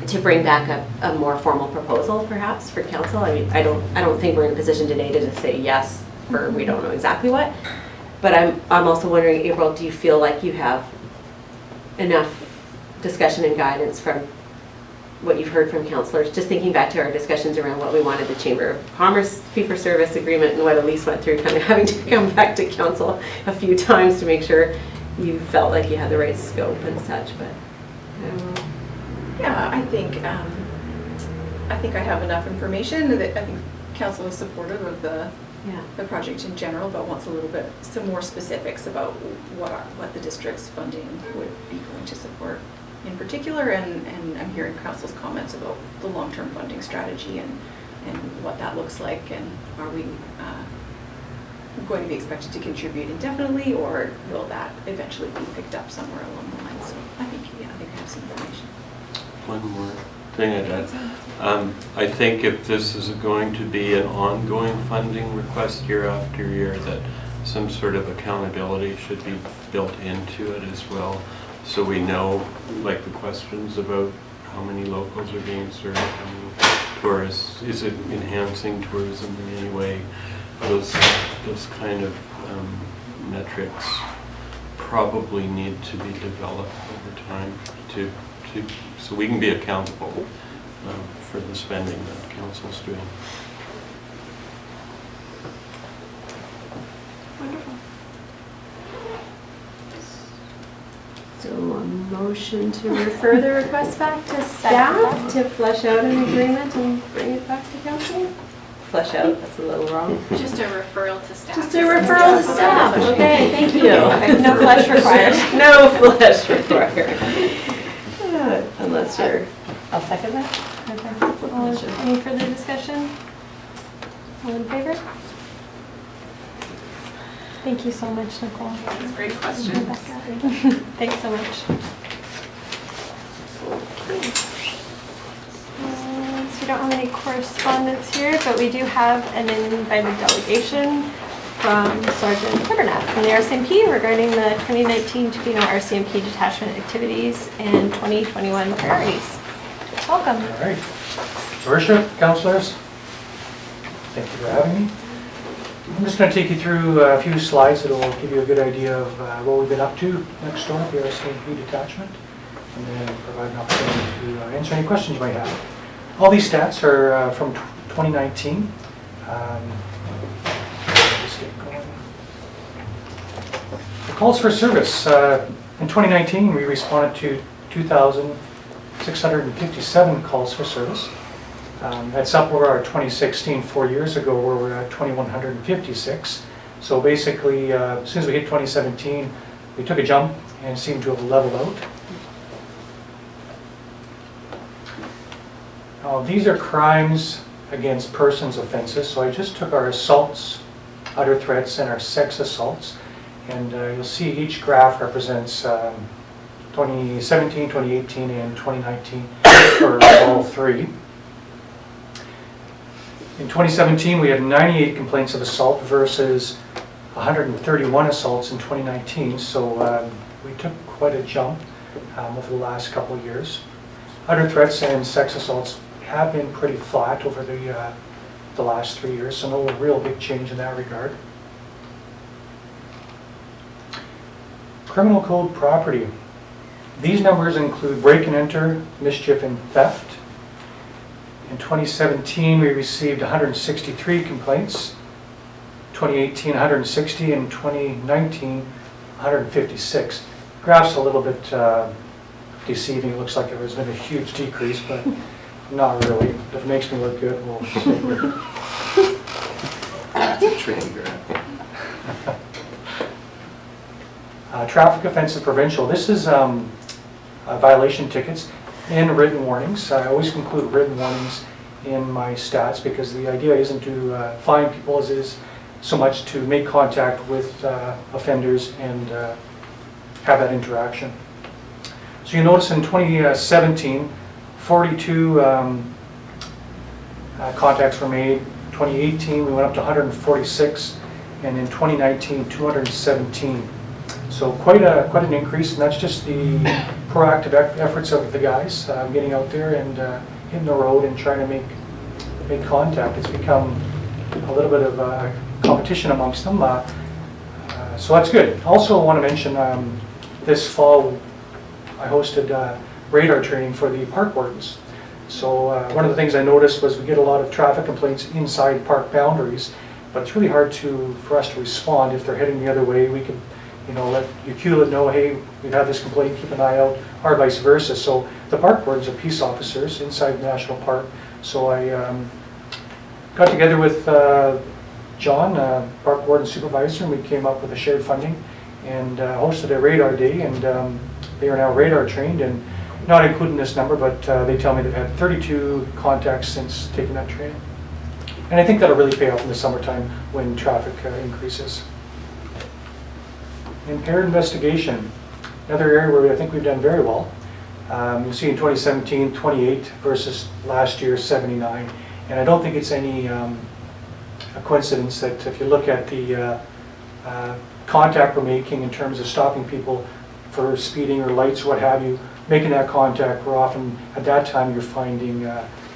I: to bring back a more formal proposal perhaps for council. I mean, I don't think we're in a position today to just say yes for we don't know exactly what. But I'm also wondering, April, do you feel like you have enough discussion and guidance from what you've heard from councillors? Just thinking back to our discussions around what we wanted the Chamber of Commerce fee-for-service agreement and what Elise went through, kind of having to come back to council a few times to make sure you felt like you had the right scope and such, but I don't know.
C: Yeah, I think I have enough information that I think council is supportive of the project in general, but wants a little bit, some more specifics about what the district's funding would be going to support in particular, and I'm hearing council's comments about the long-term funding strategy and what that looks like, and are we going to be expected to contribute indefinitely, or will that eventually be picked up somewhere along the line? So I think I have some information.
G: One more thing I'd add. I think if this is going to be an ongoing funding request year after year, that some sort of accountability should be built into it as well. So we know, like the questions about how many locals are being served, how many tourists, is it enhancing tourism in any way? Those kind of metrics probably need to be developed over time so we can be accountable for the spending that council's doing.
B: Wonderful.
I: So a motion to refer the request back to staff to flesh out an agreement and bring it back to council? Flesh out, that's a little wrong.
H: Just a referral to staff.
I: Just a referral to staff, okay, thank you.
B: No flesh required.
I: No flesh required. Unless you're,
A: I'll second that.
B: Any further discussion? All in favor? Thank you so much, Nicole.
H: That's a great question.
B: Rebecca. Thanks so much. So we don't have any correspondence here, but we do have an invited delegation from Sergeant Hibbernat from the RCMP regarding the 2019 Tofino RCMP detachment activities and 2021 priorities. Welcome.
K: All right. Worship, councillors, thank you for having me. I'm just going to take you through a few slides that will give you a good idea of what we've been up to next door at the RCMP detachment, and then provide an opportunity to answer any questions you might have. All these stats are from 2019. Just get going. The calls for service. In 2019, we responded to 2,657 calls for service. That's up over our 2016, 4 years ago, where we're at 2,156. So basically, as soon as we hit 2017, we took a jump and seemed to have leveled out. These are crimes against persons offenses. So I just took our assaults, utter threats, and our sex assaults. And you'll see each graph represents 2017, 2018, and 2019 for all three. In 2017, we had 98 complaints of assault versus 131 assaults in 2019. So we took quite a jump over the last couple of years. Utter threats and sex assaults have been pretty flat over the last 3 years, so no real big change in that regard. Criminal code property. These numbers include break and enter, mischief, and theft. In 2017, we received 163 complaints. 2018, 160, and 2019, 156. Graph's a little bit deceiving. It looks like there has been a huge decrease, but not really. If it makes me look good, we'll stick with it.
D: Training graph.
K: Traffic offensive provincial. This is violation tickets and written warnings. I always include written warnings in my stats because the idea isn't to fine people as it is so much to make contact with offenders and have that interaction. So you notice in 2017, 42 contacts were made, 2018, we went up to 146, and in 2019, 217. So quite an increase, and that's just the proactive efforts of the guys getting out there and hitting the road and trying to make contact. It's become a little bit of a competition amongst them, so that's good. Also want to mention this fall I hosted radar training for the park wardens. So one of the things I noticed was we get a lot of traffic complaints inside park boundaries, but it's really hard for us to respond if they're heading the other way. We could, let UQLIT know, hey, we've had this complaint, keep an eye out, or vice versa. So the park wardens are peace officers inside the national park. So I got together with John, park warden supervisor, and we came up with a shared funding and hosted a radar day, and they are now radar trained, and not including this number, but they tell me they've had 32 contacts since taking that training. And I think that'll really pay off in the summertime when traffic increases. Impaired investigation, another area where I think we've done very well. You'll see in 2017, 28 versus last year, 79. And I don't think it's any a coincidence that if you look at the contact we're making in terms of stopping people for speeding or lights or what have you, making that contact, we're often, at that time, you're finding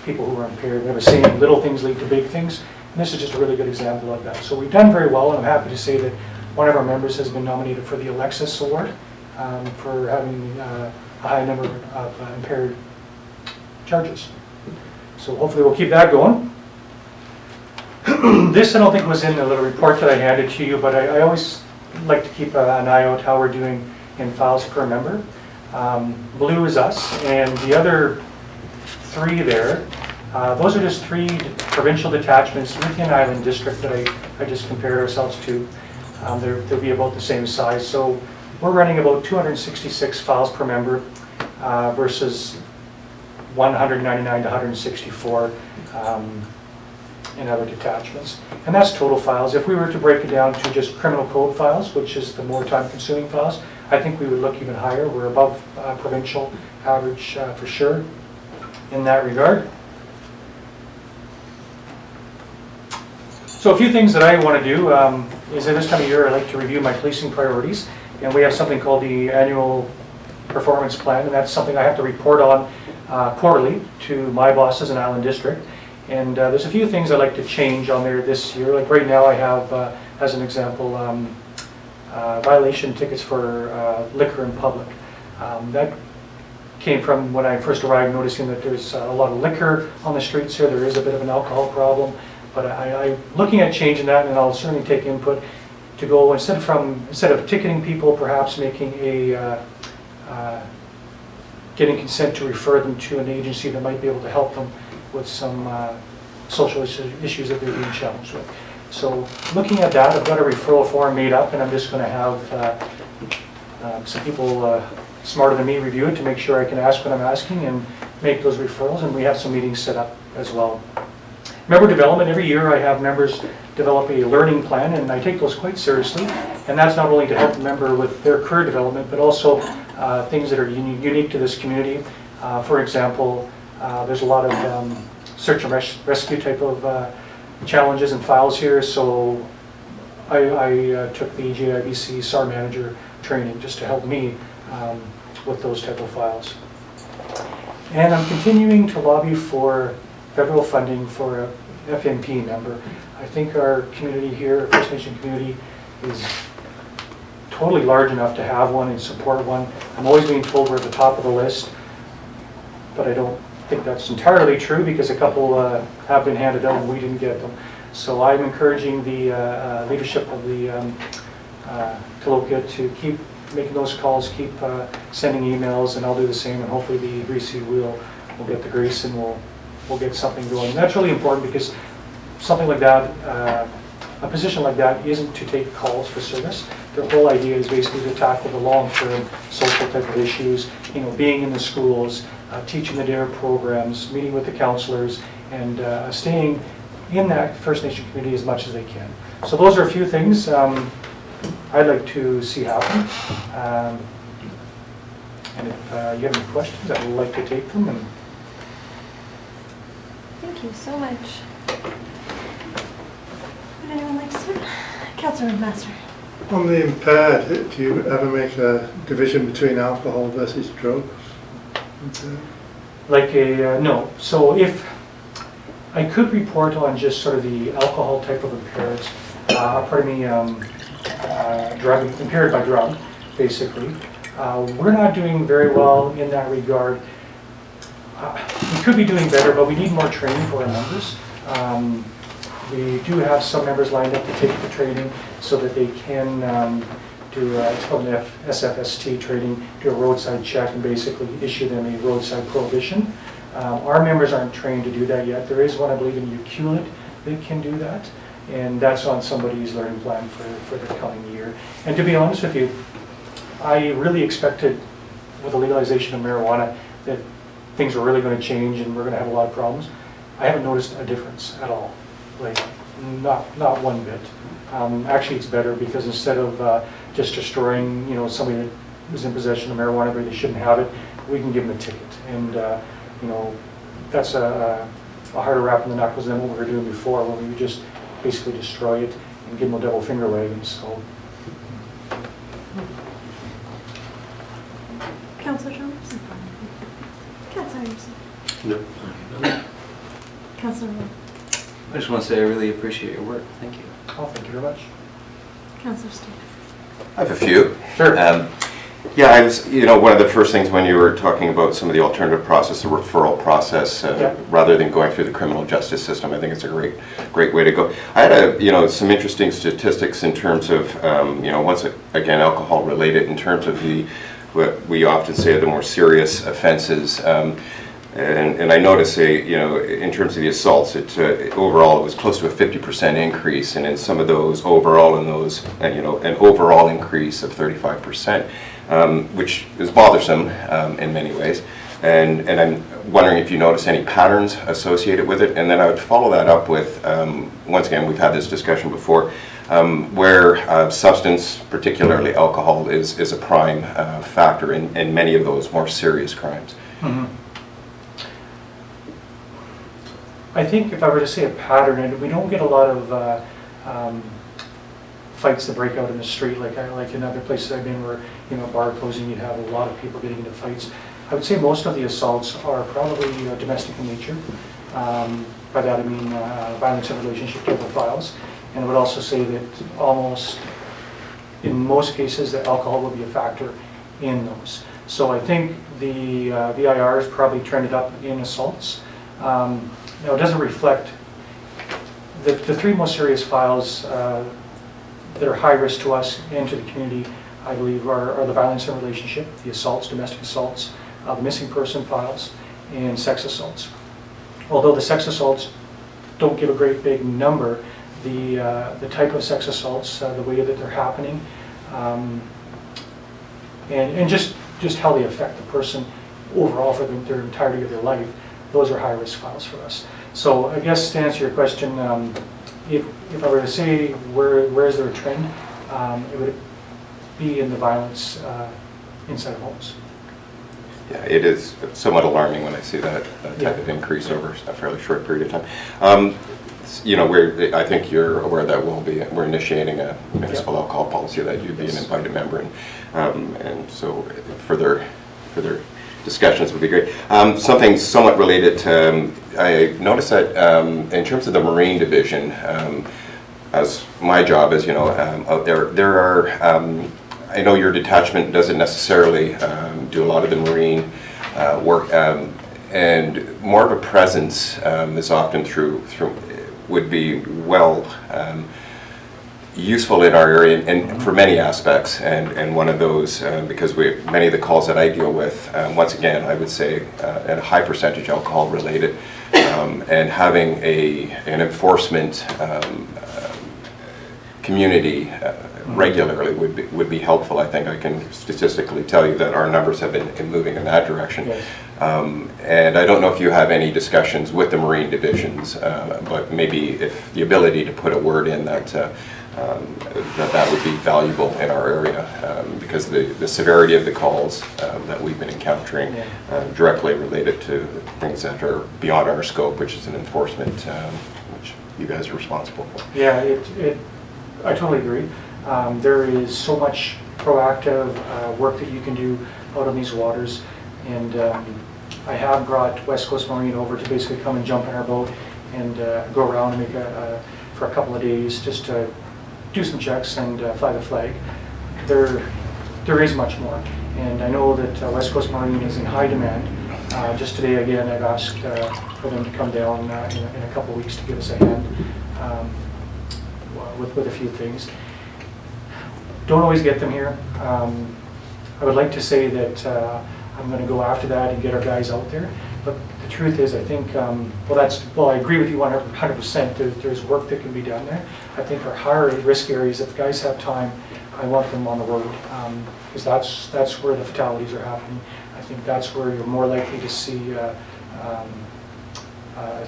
K: people who are impaired. We have a saying, little things lead to big things, and this is just a really good example of that. So we've done very well, and I'm happy to say that one of our members has been nominated for the Alexis Award for having a high number of impaired charges. So hopefully we'll keep that going. This I don't think was in the little report that I handed to you, but I always like to keep an eye out how we're doing in files per member. Blue is us, and the other three there, those are just 3 provincial detachments within Island District that I just compared ourselves to. They'll be about the same size. So we're running about 266 files per member versus 199 to 164 in other detachments. And that's total files. If we were to break it down to just criminal code files, which is the more time-consuming files, I think we would look even higher. We're above provincial average for sure in that regard. So a few things that I want to do is at this time of year I like to review my policing priorities, and we have something called the annual performance plan, and that's something I have to report on quarterly to my bosses in Island District. And there's a few things I'd like to change on there this year. Like right now I have, as an example, violation tickets for liquor in public. That came from when I first arrived, noticing that there's a lot of liquor on the streets here. There is a bit of an alcohol problem, but I'm looking at changing that, and I'll certainly take input to go instead of ticketing people, perhaps making a getting consent to refer them to an agency that might be able to help them with some social issues that they're being challenged with. So looking at that, I've got a referral form made up, and I'm just going to have some people smarter than me review it to make sure I can ask what I'm asking and make those referrals, and we have some meetings set up as well. Member development, every year I have members develop a learning plan, and I take those quite seriously, and that's not only to help the member with their career development, but also things that are unique to this community. For example, there's a lot of search and rescue type of challenges and files here, so I took the JIBC SAR manager training just to help me with those type of files. And I'm continuing to lobby for federal funding for a FNP member. I think our community here, First Nation community, is totally large enough to have one and support one. I'm always being told we're at the top of the list, but I don't think that's entirely true because a couple have been handed out and we didn't get them. So I'm encouraging the leadership of the Talokia to keep making those calls, keep sending emails, and I'll do the same, and hopefully the greasy wheel will get the grease and we'll get something going. And that's really important because something like that, a position like that isn't to take calls for service. The whole idea is basically to tackle the long-term social type of issues, being in the schools, teaching the DARE programs, meeting with the counselors, and staying in that First Nation community as much as they can. So those are a few things I'd like to see happen. And if you have any questions, I'd like to take them.
B: Thank you so much. Officer. Councilor Master.
E: On the impaired, do you ever make a division between alcohol versus drugs?
K: Like no. So if I could report on just sort of the alcohol type of impaired, impaired by drug, basically. We're not doing very well in that regard. We could be doing better, but we need more training for our members. We do have some members lined up to take the training so that they can do it's called an SFST training, do a roadside check and basically issue them a roadside prohibition. Our members aren't trained to do that yet. There is one, I believe, in Ucluelet that can do that, and that's on somebody's learning plan for the coming year. And to be honest with you, I really expected with the legalization of marijuana that things were really going to change and we're going to have a lot of problems. I haven't noticed a difference at all, like not one bit. Actually, it's better because instead of just destroying, somebody that is in possession of marijuana where they shouldn't have it, we can give them a ticket, and that's a harder rap in the knuckles than what we were doing before, when we would just basically destroy it and give them a double finger wagging. So.
B: Councilor Jones. Councilor Anderson.
G: No.
B: Councilor Wood.
J: I just want to say I really appreciate your work. Thank you.
K: Oh, thank you very much.
B: Councilor Steve.
D: I have a few.
K: Sure.
D: Yeah, I was, one of the first things when you were talking about some of the alternative process, the referral process, rather than going through the criminal justice system, I think it's a great way to go. I had some interesting statistics in terms of, once again, alcohol related, in terms of what we often say are the more serious offenses. And I noticed, in terms of the assaults, overall it was close to a 50% increase, and in some of those overall, an overall increase of 35%, which is bothersome in many ways. And I'm wondering if you notice any patterns associated with it, and then I would follow that up with, once again, we've had this discussion before, where substance, particularly alcohol, is a prime factor in many of those more serious crimes.
K: Mm-hmm. I think if I were to say a pattern, and we don't get a lot of fights that break out in the street like in other places I've been where, bar closing, you'd have a lot of people getting into fights. I would say most of the assaults are probably domestic in nature. By that I mean violence in relationship type of files. And I would also say that almost, in most cases, that alcohol will be a factor in those. So I think the VIR is probably trended up in assaults. Now, it doesn't reflect the three most serious files that are high risk to us and to the community, I believe, are the violence in relationship, the assaults, domestic assaults, the missing person files, and sex assaults. Although the sex assaults don't give a great big number, the type of sex assaults, the way that they're happening, and just how they affect the person overall for their entirety of their life, those are high risk files for us. So I guess to answer your question, if I were to say where is there a trend, it would be in the violence inside homes.
D: Yeah, it is somewhat alarming when I see that type of increase over a fairly short period of time. I think you're aware that we're initiating a municipal alcohol policy, that you'd be an invited member, and so further discussions would be great. Something somewhat related to, I noticed that in terms of the Marine Division, as my job is, out there are, I know your detachment doesn't necessarily do a lot of the Marine work, and more of a presence is often would be useful in our area and for many aspects, and one of those, because many of the calls that I deal with, once again, I would say at a high percentage alcohol related, and having an enforcement community regularly would be helpful. I think I can statistically tell you that our numbers have been moving in that direction.
K: Yes.
D: And I don't know if you have any discussions with the Marine divisions, but maybe if the ability to put a word in that that would be valuable in our area, because the severity of the calls that we've been encountering directly related to things that are beyond our scope, which is an enforcement, which you guys are responsible for.
K: Yeah, I totally agree. There is so much proactive work that you can do out on these waters, and I have brought West Coast Marine over to basically come and jump in our boat and go around and make for a couple of days just to do some checks and fly the flag. There is much more, and I know that West Coast Marine is in high demand. Just today, again, I've asked for them to come down in a couple of weeks to give us a hand with a few things. Don't always get them here. I would like to say that I'm going to go after that and get our guys out there, but the truth is, I think, I agree with you 100%. There's work that can be done there. I think our higher risk areas, if the guys have time, I want them on the road, because that's where the fatalities are happening. I think that's where you're more likely to see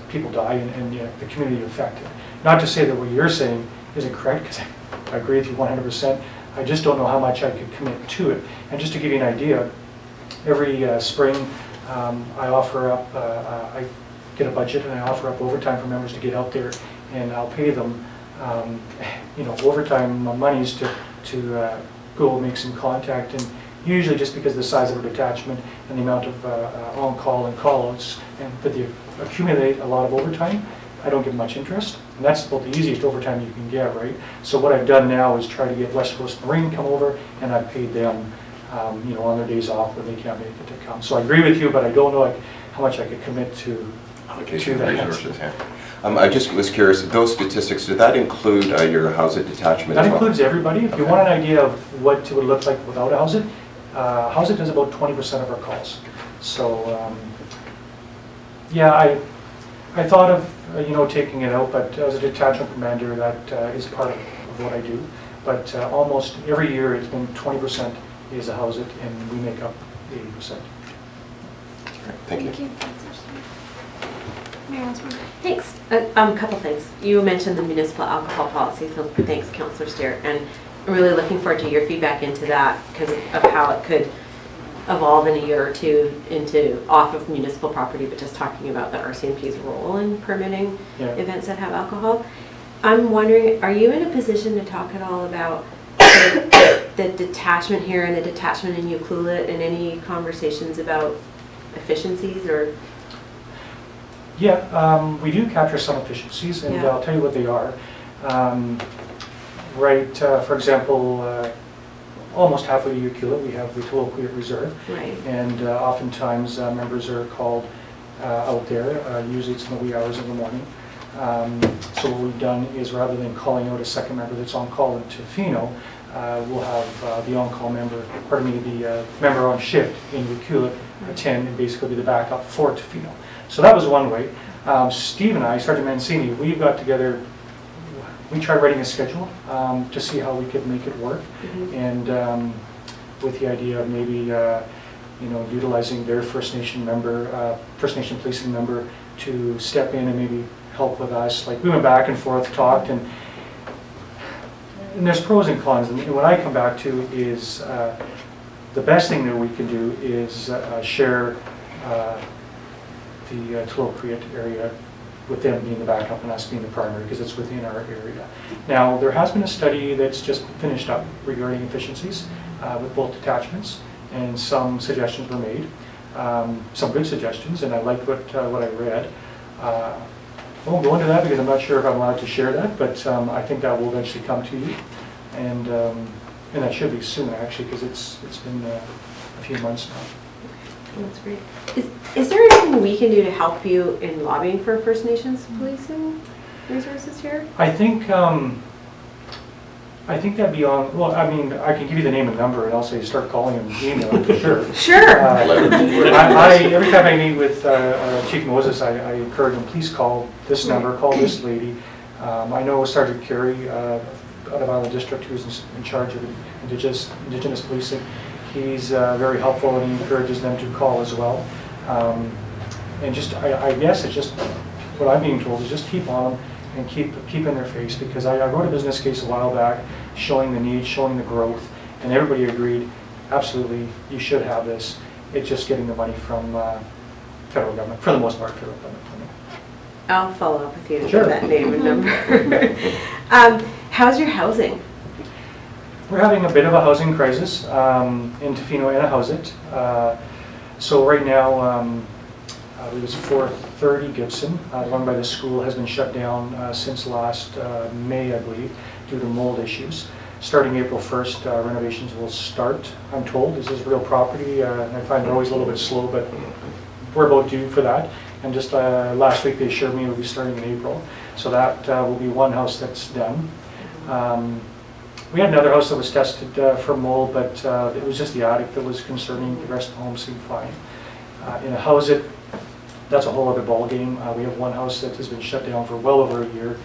K: people die and the community affected. Not to say that what you're saying isn't correct, because I agree with you 100%. I just don't know how much I could commit to it. And just to give you an idea, every spring I offer up, I get a budget and I offer up overtime for members to get out there, and I'll pay them overtime monies to go make some contact, and usually just because of the size of our detachment and the amount of on-call and call-outs, and that they accumulate a lot of overtime, I don't get much interest, and that's about the easiest overtime you can get, right? So what I've done now is try to get West Coast Marine come over, and I've paid them, on their days off when they can't make it to come. So I agree with you, but I don't know how much I could commit to
D: allocation of resources. Yeah. I just was curious, those statistics, did that include your Housing detachment as well?
K: That includes everybody. If you want an idea of what it would look like without a Housing, Housing does about 20% of our calls. So, yeah, I thought of taking it out, but as a detachment commander, that is part of what I do. But almost every year, it's been 20% is a Housing, and we make up 80%.
D: Thank you.
I: Thanks. A couple things. You mentioned the municipal alcohol policy, so thanks, Councillor Steer. And I'm really looking forward to your feedback into that because of how it could evolve in a year or two into off of municipal property, but just talking about the RCMP's role in permitting events that have alcohol. I'm wondering, are you in a position to talk at all about the detachment here and the detachment in Ucluelet and any conversations about efficiencies or?
K: Yeah, we do capture some efficiencies, and I'll tell you what they are. For example, almost halfway to Ucluelet, we have the Tualaquehuit Reserve, and oftentimes members are called out there. Usually it's in the wee hours of the morning. So what we've done is, rather than calling out a second member that's on call in Tofino, we'll have the on-call member, the member on shift in Ucluelet attend and basically be the backup for Tofino. So that was one way. Steve and I, Sergeant Mancini, we got together, we tried writing a schedule to see how we could make it work, and with the idea of maybe utilizing their First Nation member, First Nation policing member to step in and maybe help with us. Like, we went back and forth, talked, and there's pros and cons. And what I come back to is the best thing that we can do is share the Tualaquehuit area with them being the backup and us being the primary, because it's within our area. Now, there has been a study that's just finished up regarding efficiencies with both detachments, and some suggestions were made, some good suggestions, and I liked what I read. I won't go into that because I'm not sure if I'm allowed to share that, but I think that will eventually come to you, and that should be soon, actually, because it's been a few months now.
I: That's great. Is there anything we can do to help you in lobbying for First Nations policing resources here?
K: I think that'd be on, well, I mean, I can give you the name and number, and I'll say start calling and emailing for sure.
I: Sure.
K: Every time I meet with Chief Moses, I encourage him, please call this number, call this lady. I know Sergeant Carey out of Island District, who's in charge of Indigenous policing. He's very helpful, and he encourages them to call as well. And just, I guess it's just, what I'm being told is just keep on them and keep in their face, because I wrote a business case a while back showing the need, showing the growth, and everybody agreed, absolutely, you should have this. It's just getting the money from federal government, for the most part, federal government funding.
I: I'll follow up with you
K: Sure.
I: with that name and number. How's your housing?
K: We're having a bit of a housing crisis in Tofino and Howsett. So right now, it was 430 Gibson. The one by the school has been shut down since last May, I believe, due to mold issues. Starting April 1st, renovations will start, I'm told. This is real property, and I find they're always a little bit slow, but we're about due for that. And just last week, they assured me it will be starting in April. So that will be one house that's done. We had another house that was tested for mold, but it was just the attic that was concerning. The rest of the home seemed fine. In a Howsett, that's a whole other ballgame. We have one house that has been shut down for well over a year,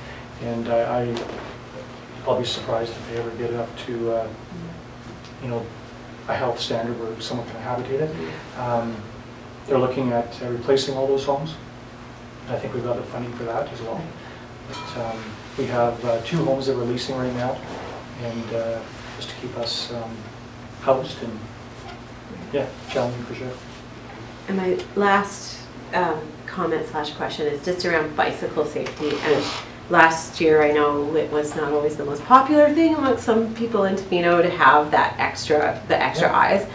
K: and I'll be surprised if they ever get it up to, you know, a health standard where someone can habitate it. They're looking at replacing all those homes. I think we've got the funding for that as well. But, we have 2 homes that we're leasing right now, and just to keep us housed and, yeah, challenging for sure.
I: And my last comment/question is just around bicycle safety. And last year, I know it was not always the most popular thing amongst some people in Tofino to have the extra eyes.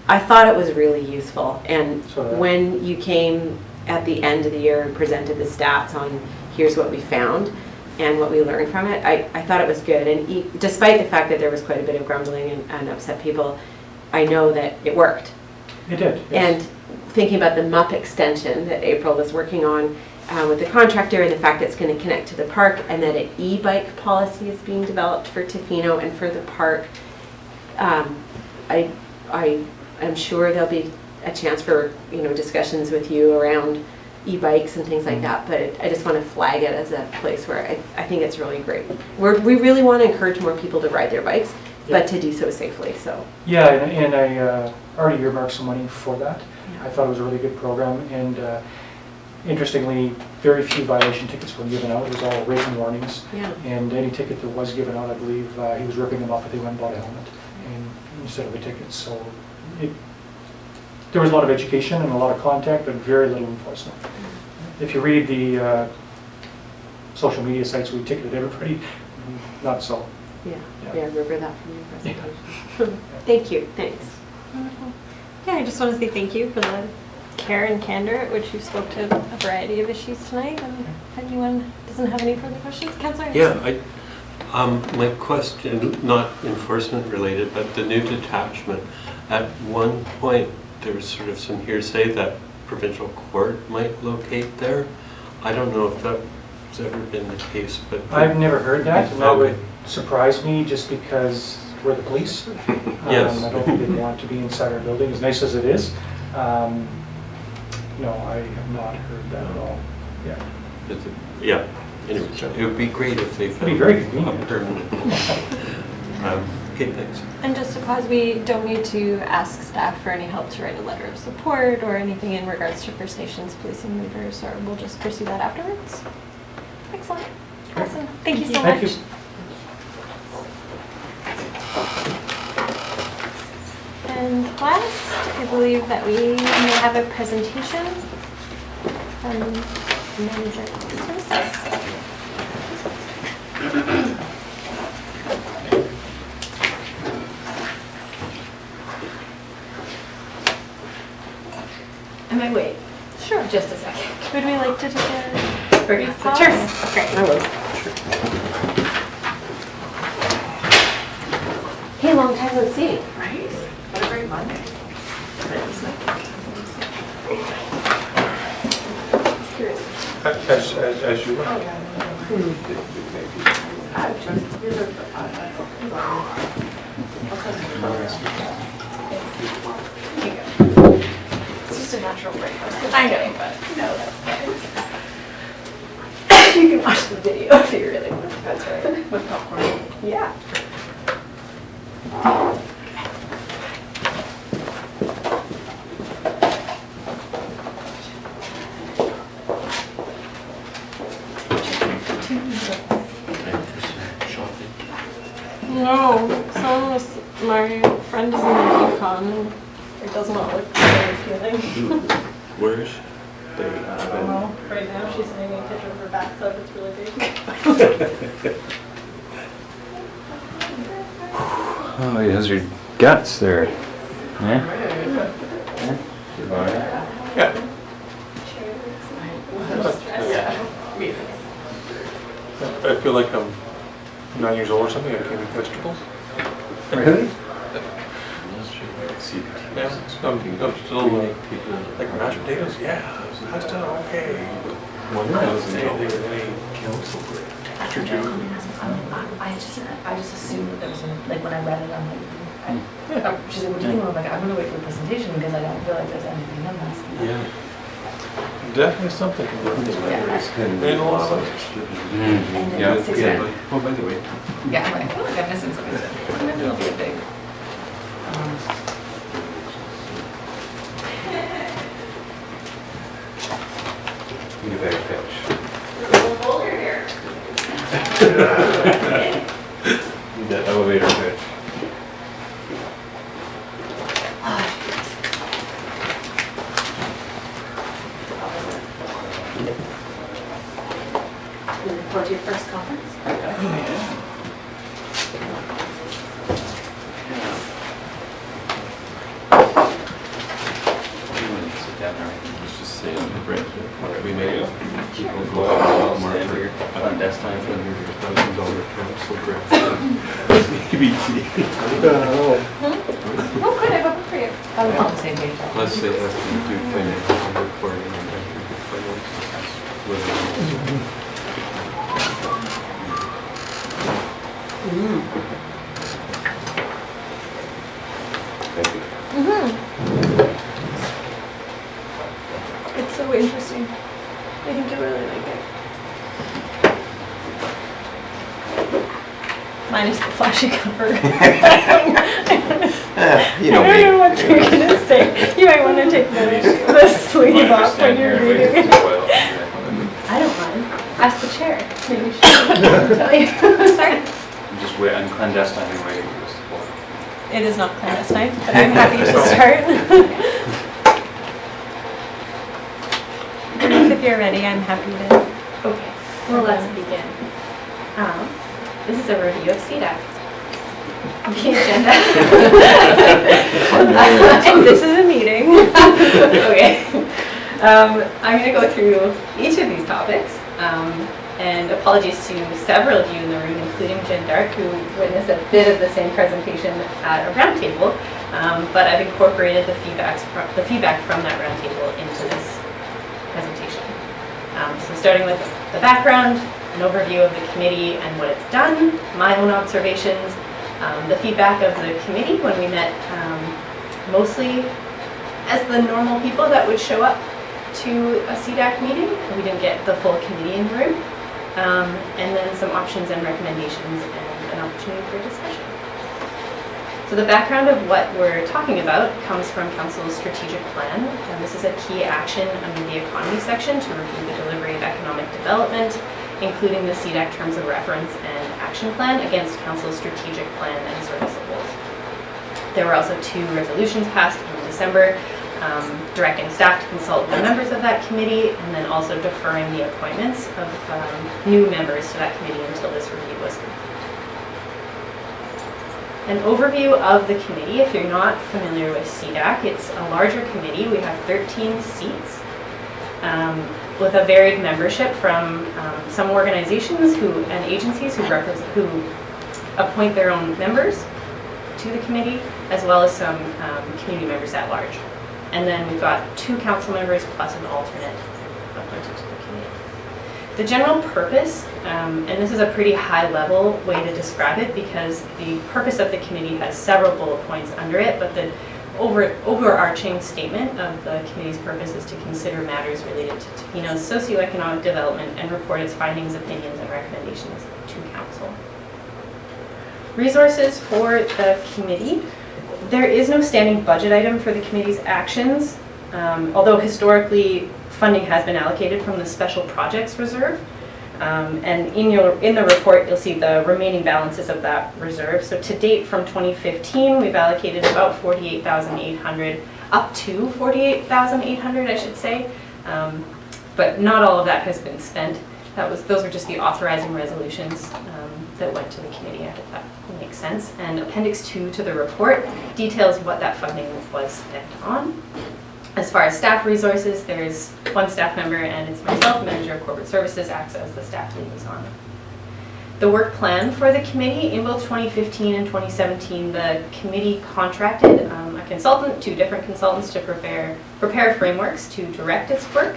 I: I thought it was really useful. And when you came at the end of the year and presented the stats on here's what we found and what we learned from it, I thought it was good. And despite the fact that there was quite a bit of grumbling and upset people, I know that it worked.
K: It did, yes.
I: And thinking about the MUP extension that April is working on with the contractor, and the fact that it's going to connect to the park, and that an e-bike policy is being developed for Tofino and for the park, I am sure there'll be a chance for, you know, discussions with you around e-bikes and things like that. But I just want to flag it as a place where I think it's really great. We really want to encourage more people to ride their bikes, but to do so safely. So
K: yeah, and I already earmarked some money for that. I thought it was a really good program, and interestingly, very few violation tickets were given out. It was all written warnings.
I: Yeah.
K: And any ticket that was given out, I believe he was ripping them off, but they went and bought a helmet instead of a ticket. So there was a lot of education and a lot of contact, but very little enforcement. If you read the social media sites, we ticketed everybody. Not so.
I: Yeah, I remember that from your presentation. Thank you. Thanks.
B: Wonderful. Yeah, I just want to say thank you for the care and candor at which you spoke to a variety of issues tonight. And if anyone doesn't have any further questions, Councillor Anderson?
G: Yeah, my question, not enforcement related, but the new detachment. At one point, there was sort of some hearsay that provincial court might locate there. I don't know if that's ever been the case, but
K: I've never heard that, and that would surprise me just because we're the police.
G: Yes.
K: I don't think they'd want to be inside our building, as nice as it is. No, I have not heard that at all. Yeah.
G: Yeah. Anyway, it would be great if they found
K: It'd be very convenient.
G: a permanent. Okay, thanks.
B: And just to pause, we don't need to ask staff for any help to write a letter of support or anything in regards to First Nations policing leaders, or we'll just pursue that afterwards. Excellent. Awesome. Thank you so much.
K: Thank you.
B: And last, I believe that we may have a presentation from Manager of Services.
A: I might wait
B: Sure.
A: just a second.
B: Would we like to take a brief pause?
A: Sure.
B: Great.
I: I will. Hey, long time no see.
A: Right? What a great Monday.
E: As you want.
A: It's just a natural break. I know, but no, that's fine. You can watch the video if you really want. That's right. With popcorn. Yeah.
B: No, my friend is in the Yukon and it does not look very appealing.
G: Where is she?
B: I don't know. Right now she's sending me a picture of her bathtub. It's really big.
J: Oh, he has your guts there. Yeah?
L: I feel like I'm 9 years old or something. I can't eat vegetables.
E: Really?
L: Yeah, I'm still like mashed potatoes. Yeah, pasta. Okay. Any
A: I just assumed that there was, like, when I read it, I'm like, she's like, what do you think? I'm like, I'm gonna wait for the presentation because I don't feel like there's anything in this.
L: Yeah. Definitely something to look at these memories. And a lot of them.
A: And then
J: Yeah.
A: 6
J: Yeah.
A: grand.
J: Oh, by the way.
A: Yeah, I'm like, I feel like I'm missing something. Maybe it'll be a big.
J: Give you a pitch. The elevator pitch.
A: You look forward to your first conference?
J: Sit down there.
G: Let's just say on the break, we may people go out a lot more for front desk time for your $1,000 council grant. Maybe.
B: Oh, good, I have a for you.
A: I'm on the same page.
G: Plus they have to do financial reporting and then do finances.
J: Thank you.
B: It's so interesting. I think you'll really like it. Minus the flashy cover.
D: You know
B: I don't know
D: me.
B: what you're gonna say. You might want to take the sleeve off when you're reading it. I don't mind. Ask the chair. Maybe she can tell you. Sorry.
J: I'm just wait. I'm clandestining waiting for this to pull.
B: It is not clandestine, but I'm happy to start. If you're ready, I'm happy to.
M: Okay, well, let's begin. This is a review of CDAC. The agenda.
B: And this is a meeting.
M: Okay. I'm going to go through each of these topics. And apologies to several of you in the room, including Jen Dark, who witnessed a bit of the same presentation at a roundtable. But I've incorporated the feedback from that roundtable into this presentation. So starting with the background, an overview of the committee and what it's done, my own observations, the feedback of the committee when we met mostly as the normal people that would show up to a CDAC meeting. We didn't get the full committee in the room. And then some options and recommendations and an opportunity for discussion. So the background of what we're talking about comes from Council's strategic plan. And this is a key action under the economy section to review the delivery of economic development, including the CDAC terms of reference and action plan against Council's strategic plan and service goals. There were also 2 resolutions passed in December, directing staff to consult with members of that committee and then also deferring the appointments of new members to that committee until this review was complete. An overview of the committee, if you're not familiar with CDAC, it's a larger committee. We have 13 seats with a varied membership from some organizations and agencies who appoint their own members to the committee, as well as some community members at large. And then we've got 2 council members plus an alternate appointed to the committee. The general purpose, and this is a pretty high-level way to describe it because the purpose of the committee has several bullet points under it, but the overarching statement of the committee's purpose is to consider matters related to Tofino's socioeconomic development and report its findings, opinions, and recommendations to council. Resources for the committee. There is no standing budget item for the committee's actions, although historically funding has been allocated from the Special Projects Reserve. And in the report, you'll see the remaining balances of that reserve. So to date, from 2015, we've allocated about $48,800, up to $48,800, I should say. But not all of that has been spent. Those were just the authorizing resolutions that went to the committee at that point. makes sense. And Appendix 2 to the report details what that funding was spent on. As far as staff resources, there's one staff member, and it's myself, Manager of Corporate Services, acts as the staff liaison. The work plan for the committee, in both 2015 and 2017, the committee contracted a consultant, 2 different consultants, to prepare frameworks to direct its work.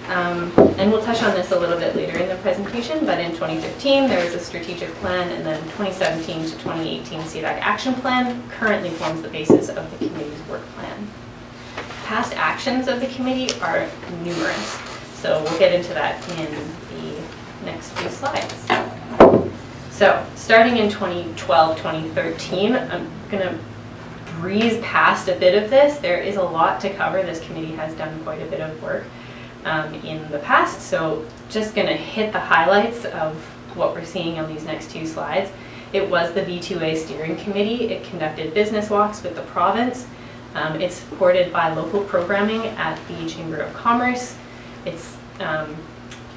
M: And we'll touch on this a little bit later in the presentation, but in 2015 there was a strategic plan, and then 2017 to 2018 CDAC action plan currently forms the basis of the committee's work plan. Past actions of the committee are numerous, so we'll get into that in the next few slides. So, starting in 2012, 2013, I'm going to breeze past a bit of this. There is a lot to cover. This committee has done quite a bit of work in the past, so just going to hit the highlights of what we're seeing on these next 2 slides. It was the V2A steering committee. It conducted business walks with the province. It's supported by local programming at the Chamber of Commerce. It's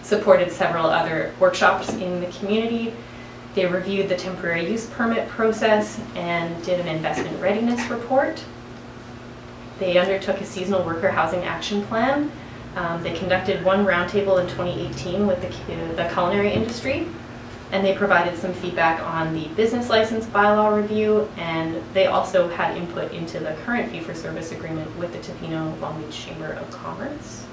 M: supported several other workshops in the community. They reviewed the temporary use permit process and did an investment readiness report. They undertook a seasonal worker housing action plan. They conducted one roundtable in 2018 with the culinary industry, and they provided some feedback on the business license bylaw review, and they also had input into the current fee-for-service agreement with the Tofino Long Beach Chamber of Commerce.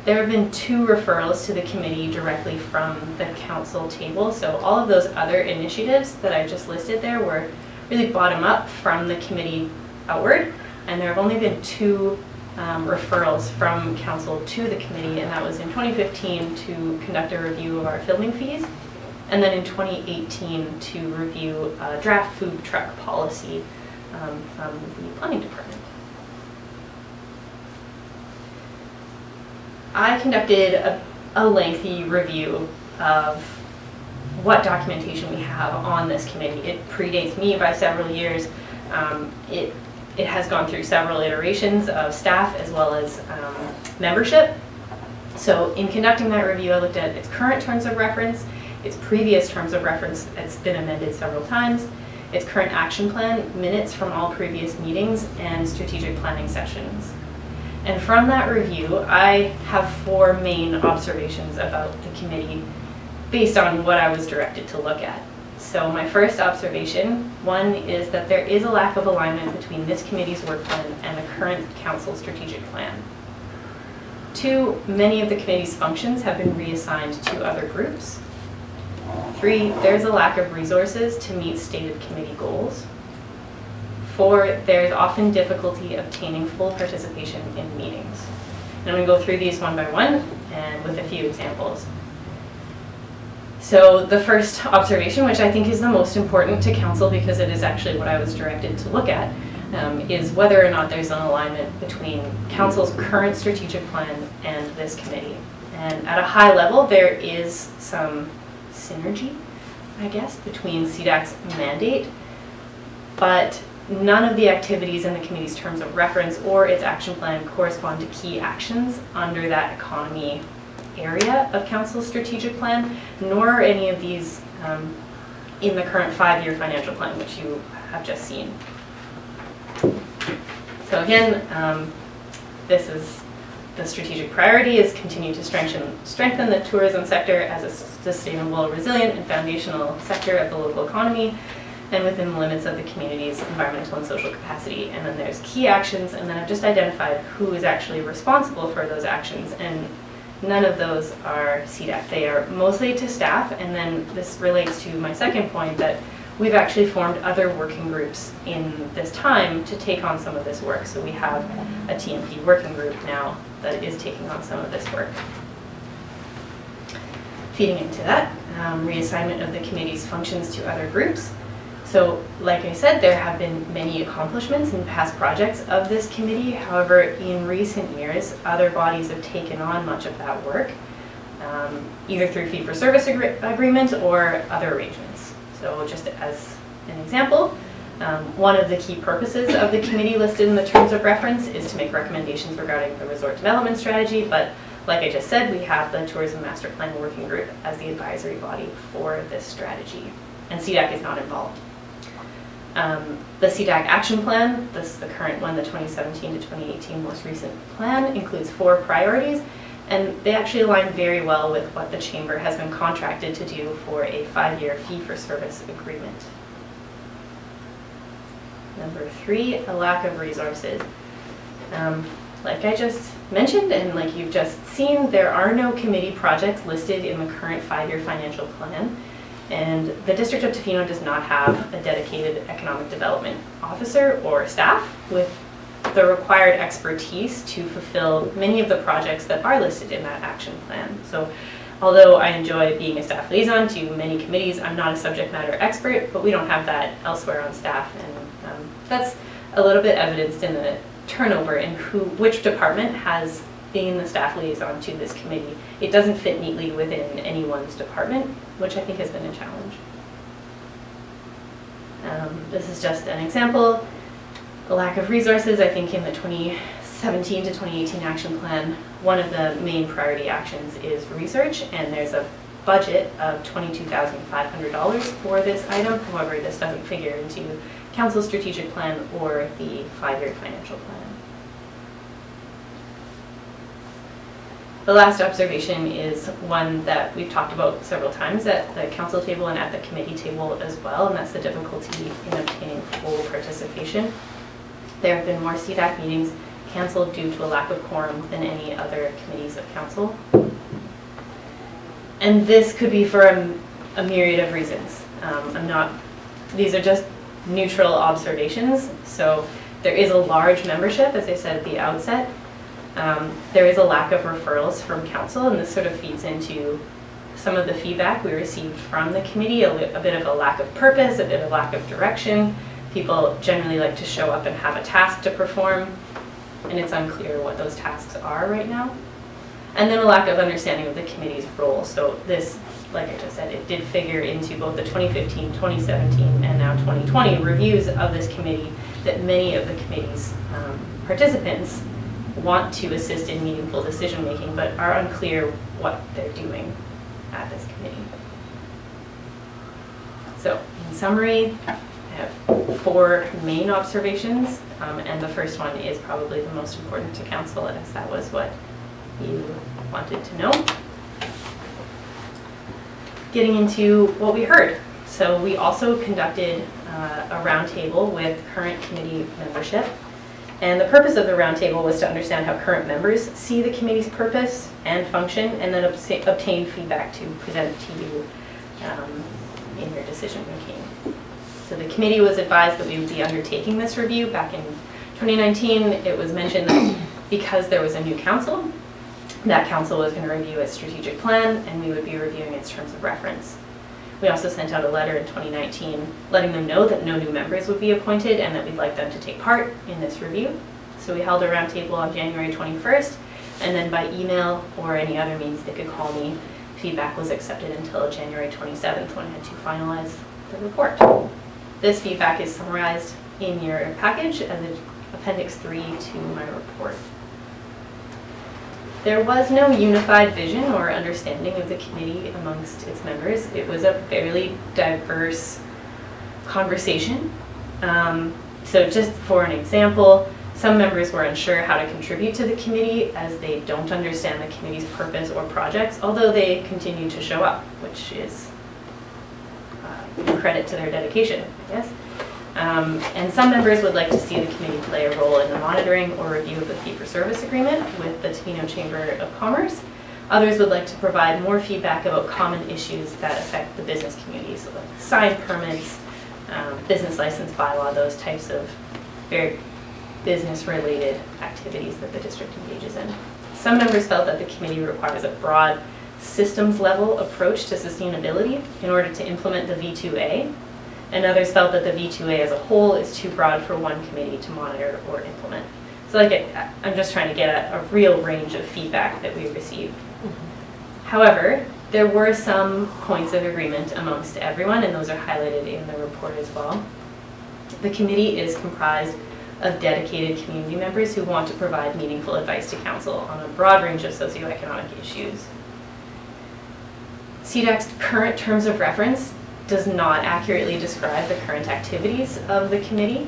M: There have been 2 referrals to the committee directly from the council table, so all of those other initiatives that I just listed there were really bottom up from the committee outward, and there have only been 2 referrals from council to the committee, and that was in 2015 to conduct a review of our filming fees, and then in 2018 to review a draft food truck policy from the planning department. I conducted a lengthy review of what documentation we have on this committee. It predates me by several years. It has gone through several iterations of staff as well as membership. So in conducting that review, I looked at its current terms of reference, its previous terms of reference, it's been amended several times, its current action plan, minutes from all previous meetings, and strategic planning sessions. And from that review, I have 4 main observations about the committee based on what I was directed to look at. So my first observation, 1, is that there is a lack of alignment between this committee's work plan and the current council strategic plan. 2, many of the committee's functions have been reassigned to other groups. 3, there's a lack of resources to meet stated committee goals. 4, there's often difficulty obtaining full participation in meetings. And I'm going to go through these one by one and with a few examples. So the first observation, which I think is the most important to council because it is actually what I was directed to look at, is whether or not there's an alignment between council's current strategic plan and this committee. And at a high level, there is some synergy, I guess, between CDAC's mandate, but none of the activities in the committee's terms of reference or its action plan correspond to key actions under that economy area of council's strategic plan, nor are any of these in the current 5-year financial plan, which you have just seen. So again, this is the strategic priority is continue to strengthen the tourism sector as a sustainable, resilient, and foundational sector of the local economy, and within the limits of the community's environmental and social capacity. And then there's key actions, and then I've just identified who is actually responsible for those actions, and none of those are CDAC. They are mostly to staff, and then this relates to my second point that we've actually formed other working groups in this time to take on some of this work. So we have a TMP working group now that is taking on some of this work. Feeding into that, reassignment of the committee's functions to other groups. So, like I said, there have been many accomplishments in past projects of this committee. However, in recent years, other bodies have taken on much of that work, either through fee-for-service agreements or other arrangements. So, just as an example, one of the key purposes of the committee listed in the terms of reference is to make recommendations regarding the resort development strategy, but like I just said, we have the Tourism Master Plan Working Group as the advisory body for this strategy. and CDAC is not involved. The CDAC action plan, this is the current one, the 2017 to 2018 most recent plan, includes 4 priorities, and they actually align very well with what the Chamber has been contracted to do for a 5-year fee-for-service agreement. Number 3, a lack of resources. Like I just mentioned, and like you've just seen, there are no committee projects listed in the current 5-year financial plan. And the District of Tofino does not have a dedicated economic development officer or staff with the required expertise to fulfill many of the projects that are listed in that action plan. So although I enjoy being a staff liaison to many committees, I'm not a subject matter expert, but we don't have that elsewhere on staff. And that's a little bit evidenced in the turnover in which department has been the staff liaison to this committee. It doesn't fit neatly within anyone's department, which I think has been a challenge. This is just an example. A lack of resources, I think in the 2017 to 2018 action plan, one of the main priority actions is research, and there's a budget of $22,500 for this item. However, this doesn't figure into Council's strategic plan or the 5-year financial plan. The last observation is one that we've talked about several times at the council table and at the committee table as well, and that's the difficulty in obtaining full participation. There have been more CDAC meetings canceled due to a lack of quorum than any other committees of council. And this could be for a myriad of reasons. These are just neutral observations. So there is a large membership, as I said at the outset. There is a lack of referrals from council, and this sort of feeds into some of the feedback we received from the committee, a bit of a lack of purpose, a bit of lack of direction. People generally like to show up and have a task to perform, and it's unclear what those tasks are right now. And then a lack of understanding of the committee's role. So this, like I just said, it did figure into both the 2015, 2017, and now 2020 reviews of this committee, that many of the committee's participants want to assist in meaningful decision making, but are unclear what they're doing at this committee. So in summary, I have 4 main observations, and the first one is probably the most important to council, as that was what you wanted to know. Getting into what we heard. So we also conducted a roundtable with current committee membership. And the purpose of the roundtable was to understand how current members see the committee's purpose and function, and then obtain feedback to present to you in your decision making. So the committee was advised that we would be undertaking this review. Back in 2019, it was mentioned that because there was a new council, that council was going to review its strategic plan, and we would be reviewing its terms of reference. We also sent out a letter in 2019 letting them know that no new members would be appointed and that we'd like them to take part in this review. So we held a roundtable on January 21st, and then by email or any other means they could call me. Feedback was accepted until January 27th when I had to finalize the report. This feedback is summarized in your package as Appendix 3 to my report. There was no unified vision or understanding of the committee amongst its members. It was a fairly diverse conversation. So just for an example, some members were unsure how to contribute to the committee as they don't understand the committee's purpose or projects, although they continue to show up, which is credit to their dedication, I guess. And some members would like to see the committee play a role in the monitoring or review of the fee-for-service agreement with the Tofino Chamber of Commerce. Others would like to provide more feedback about common issues that affect the business community, so like sign permits, business license bylaw, those types of very business-related activities that the district engages in. Some members felt that the committee requires a broad systems-level approach to sustainability in order to implement the V2A, and others felt that the V2A as a whole is too broad for one committee to monitor or implement. So I'm just trying to get at a real range of feedback that we received. However, there were some points of agreement amongst everyone, and those are highlighted in the report as well. The committee is comprised of dedicated community members who want to provide meaningful advice to council on a broad range of socioeconomic issues. CDAC's current terms of reference does not accurately describe the current activities of the committee.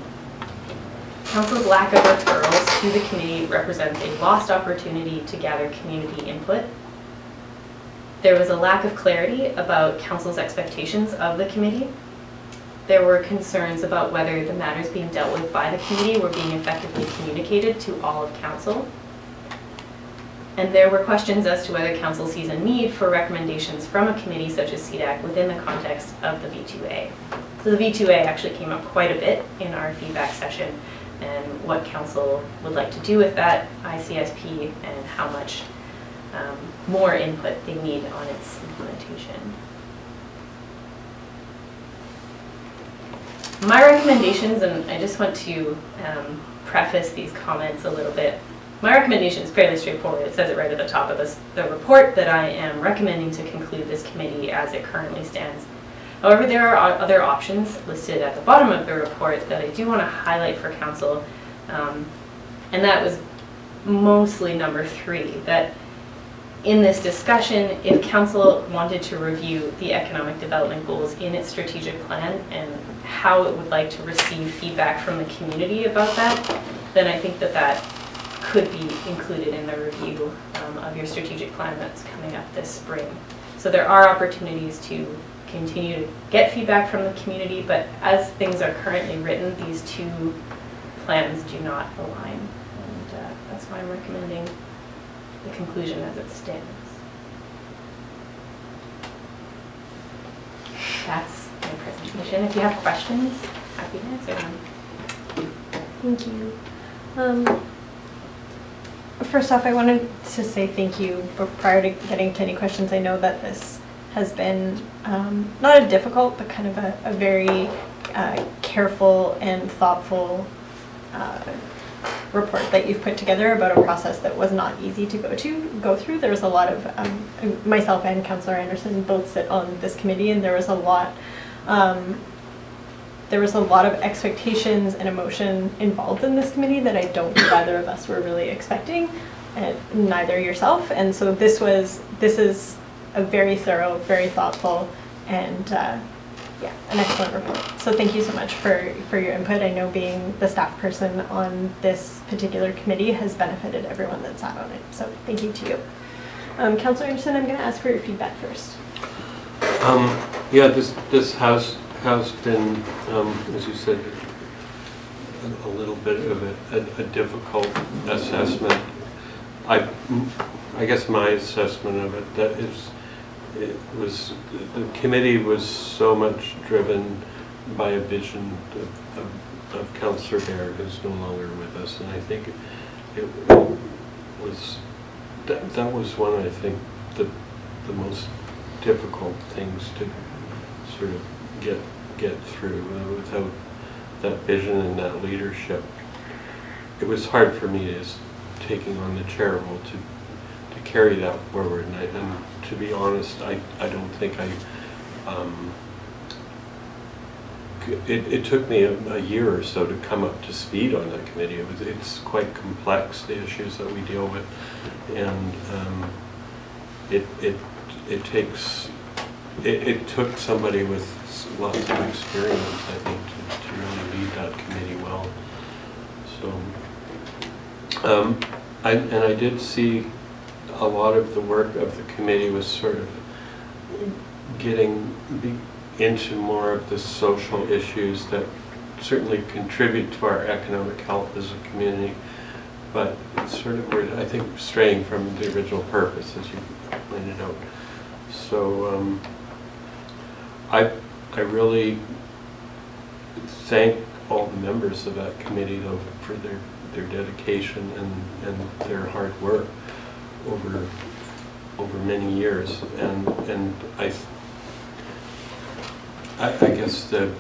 M: Council's lack of referrals to the committee represents a lost opportunity to gather community input. There was a lack of clarity about Council's expectations of the committee. There were concerns about whether the matters being dealt with by the committee were being effectively communicated to all of Council. And there were questions as to whether Council sees a need for recommendations from a committee such as CDAC within the context of the V2A. So the V2A actually came up quite a bit in our feedback session, and what Council would like to do with that ICSP and how much more input they need on its implementation. My recommendations, and I just want to preface these comments a little bit. My recommendation is fairly straightforward. It says it right at the top of the report that I am recommending to conclude this committee as it currently stands. However, there are other options listed at the bottom of the report that I do want to highlight for Council, and that was mostly number 3, that in this discussion, if Council wanted to review the economic development goals in its strategic plan and how it would like to receive feedback from the community about that, then I think that that could be included in the review of your strategic plan that's coming up this spring. So there are opportunities to continue to get feedback from the community, but as things are currently written, these two plans do not align. And that's why I'm recommending the conclusion as it stands. That's my presentation. If you have questions, happy to answer them.
B: Thank you. First off, I wanted to say thank you, but prior to getting to any questions, I know that this has been not a difficult, but kind of a very careful and thoughtful report that you've put together about a process that was not easy to go through. There was a lot of, myself and Councillor Anderson both sit on this committee, and there was a lot of expectations and emotion involved in this committee that I don't think either of us were really expecting, and neither yourself. And so this is a very thorough, very thoughtful, and yeah, an excellent report. So thank you so much for your input. I know being the staff person on this particular committee has benefited everyone that sat on it. So thank you to you. Councillor Anderson, I'm going to ask for your feedback first.
G: Yeah, this has been, as you said, a little bit of a difficult assessment. I guess my assessment of it, the committee was so much driven by a vision of Councillor Baird, who's no longer with us, and I think that was one, I think, the most difficult things to sort of get through without that vision and that leadership. It was hard for me as taking on the chair role to carry that forward, and to be honest, I don't think it took me a year or so to come up to speed on that committee. It's quite complex, the issues that we deal with, and it took somebody with lots of experience, I think, to really lead that committee well. So, I did see a lot of the work of the committee was sort of getting into more of the social issues that certainly contribute to our economic health as a community, but sort of were, I think, straying from the original purpose, as you pointed out. So I really thank all the members of that committee, though, for their dedication and their hard work over many years, and I guess it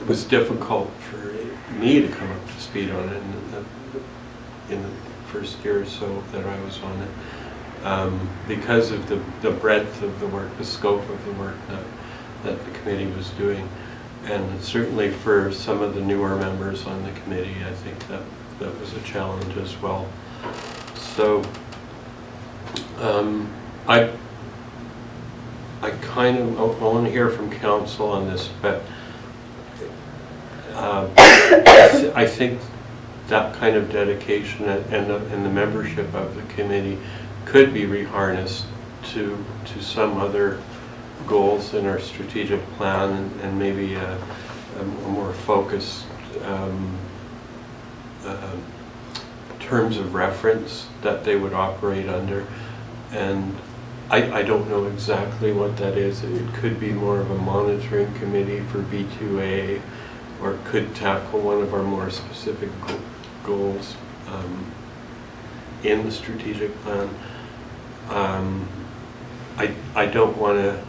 G: was difficult for me to come up to speed on it in the first year or so that I was on it, because of the breadth of the work, the scope of the work that the committee was doing. And certainly for some of the newer members on the committee, I think that was a challenge as well. So I want to hear from council on this, but I think that kind of dedication and the membership of the committee could be reharnessed to some other goals in our strategic plan, and maybe a more focused terms of reference that they would operate under. And I don't know exactly what that is. It could be more of a monitoring committee for B2A, or it could tackle one of our more specific goals in the strategic plan. I don't want to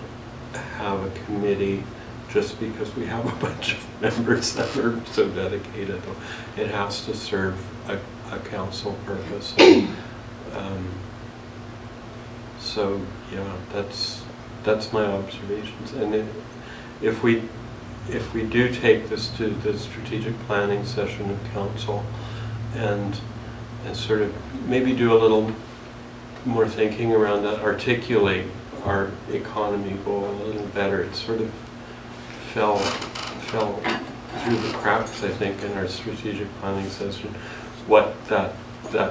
G: have a committee just because we have a bunch of members that are so dedicated. It has to serve a council purpose. So yeah, that's my observations. And if we do take this to the strategic planning session of council and sort of maybe do a little more thinking around that, articulate our economy goal a little better. It sort of fell through the cracks, I think, in our strategic planning session, what that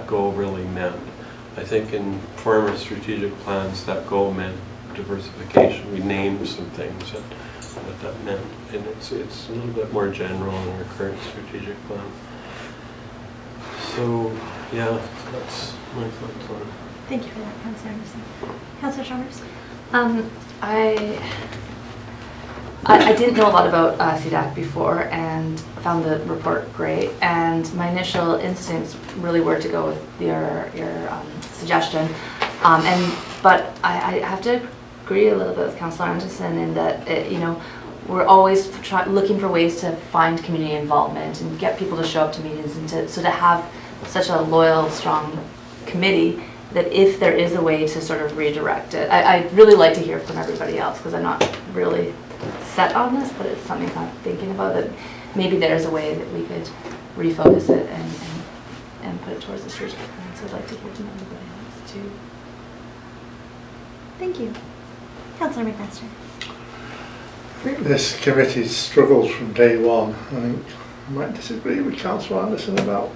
G: goal really meant. I think in former strategic plans, that goal meant diversification. We named some things what that meant, and it's a little bit more general in our current strategic plan. So yeah, that's my thoughts on it.
B: Thank you for that, Councillor Anderson. Councillor Chalmers?
A: I didn't know a lot about CDAC before and found the report great, and my initial instincts really were to go with your suggestion, but I have to agree a little bit with Councillor Anderson in that we're always looking for ways to find community involvement and get people to show up to meetings, and to have such a loyal, strong committee, that if there is a way to sort of redirect it, I'd really like to hear from everybody else, because I'm not really set on this, but it's something I'm thinking about, that maybe there's a way that we could refocus it and put it towards the strategic plan. So I'd like to hear from everybody else too.
B: Thank you. Councillor McMaster?
E: I think this committee struggled from day one. I think I might disagree with Councillor Anderson about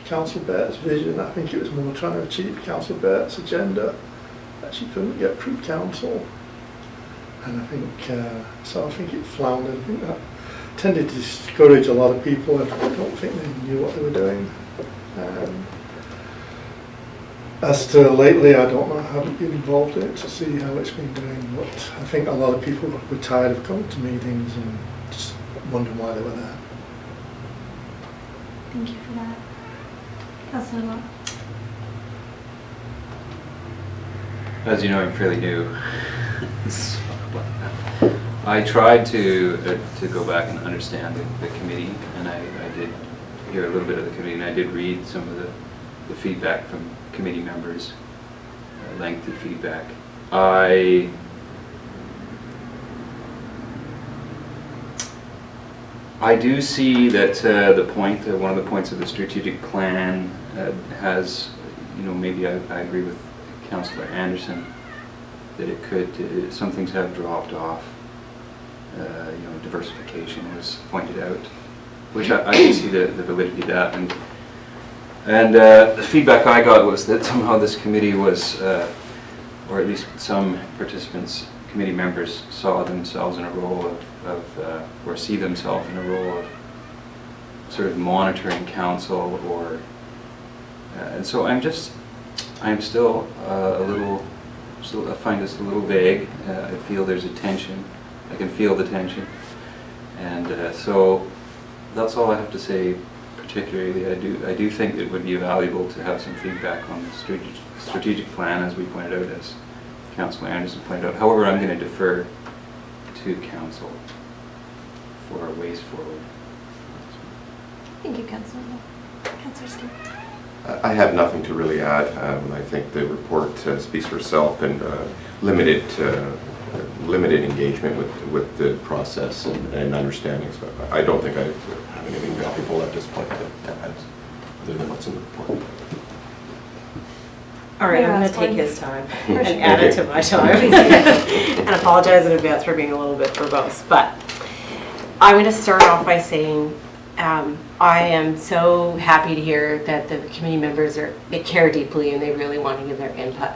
E: Councillor Bairt's vision. I think it was more trying to achieve Councillor Bairt's agenda that she couldn't get through council. And I think, I think it floundered. I think that tended to discourage a lot of people. I don't think they knew what they were doing. As to lately, I don't know, I haven't been involved in it to see how it's been doing, but I think a lot of people were tired of coming to meetings and just wondering why they were there.
B: Thank you for that. Councillor Law?
J: As you know, I'm fairly new. I tried to go back and understand the committee, and I did hear a little bit of the committee, and I did read some of the feedback from committee members, lengthy feedback. I do see that one of the points of the strategic plan has, maybe I agree with Councillor Anderson that it could, some things have dropped off. Diversification was pointed out, which I can see the validity of that, and the feedback I got was that somehow this committee was, or at least some participants, committee members, saw themselves in a role of or see themselves in a role of sort of monitoring council, or and so I'm still a little. So I find this a little vague. I feel there's a tension. I can feel the tension, and so that's all I have to say. Particularly, I do think it would be valuable to have some feedback on the strategic plan, as we pointed out, as Councillor Anderson pointed out. However, I'm going to defer to council for ways forward.
B: Thank you, Councillor. Councillor Skin.
D: I have nothing to really add. I think the report speaks for itself, and limited engagement with the process and understanding. So I don't think I have anything valuable at this point to add, other than what's in the report.
I: All right, I'm
B: Yeah,
I: gonna
B: that's
I: take
B: fine.
I: his time
B: Sure.
I: and add it to my time. And apologize in advance for being a little bit verbose. But I'm gonna start off by saying, I am so happy to hear that the committee members they care deeply and they really want to give their input.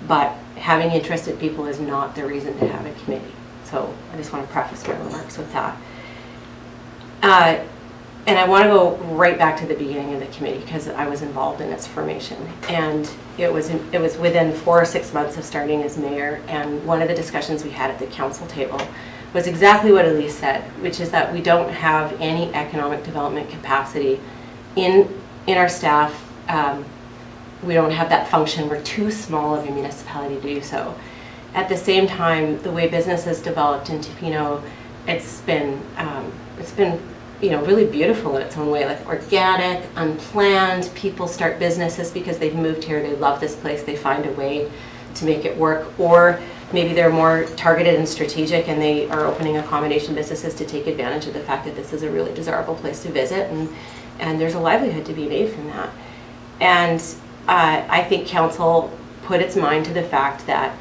I: But having interested people is not the reason to have a committee. So I just want to preface my remarks with that. And I want to go right back to the beginning of the committee because I was involved in its formation. And it was within 4 or 6 months of starting as mayor. And one of the discussions we had at the council table was exactly what Elise said, which is that we don't have any economic development capacity in our staff. We don't have that function. We're too small of a municipality to do so. At the same time, the way business has developed in Tofino, it's been really beautiful in its own way, like organic, unplanned. People start businesses because they've moved here, they love this place, they find a way to make it work, or maybe they're more targeted and strategic and they are opening accommodation businesses to take advantage of the fact that this is a really desirable place to visit, and there's a livelihood to be made from that. And I think council put its mind to the fact that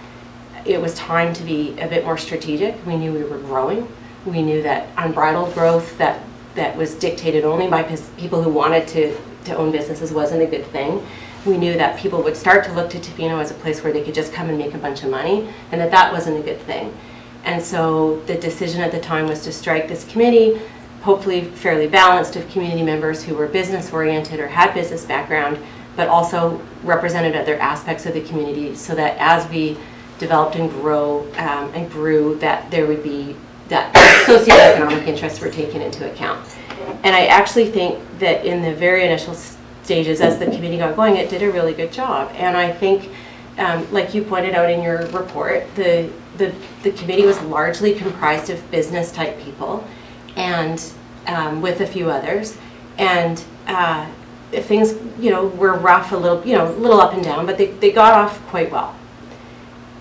I: it was time to be a bit more strategic. We knew we were growing. We knew that unbridled growth that was dictated only by people who wanted to own businesses wasn't a good thing. We knew that people would start to look to Tofino as a place where they could just come and make a bunch of money, and that wasn't a good thing. And so the decision at the time was to strike this committee, hopefully fairly balanced, of community members who were business oriented or had business background, but also represented other aspects of the community, so that as we developed and grew, that there would be that socioeconomic interests were taken into account. And I actually think that in the very initial stages, as the committee got going, it did a really good job. And I think, like you pointed out in your report, the committee was largely comprised of business type people, and with a few others. And things, were rough, a little up and down, but they got off quite well.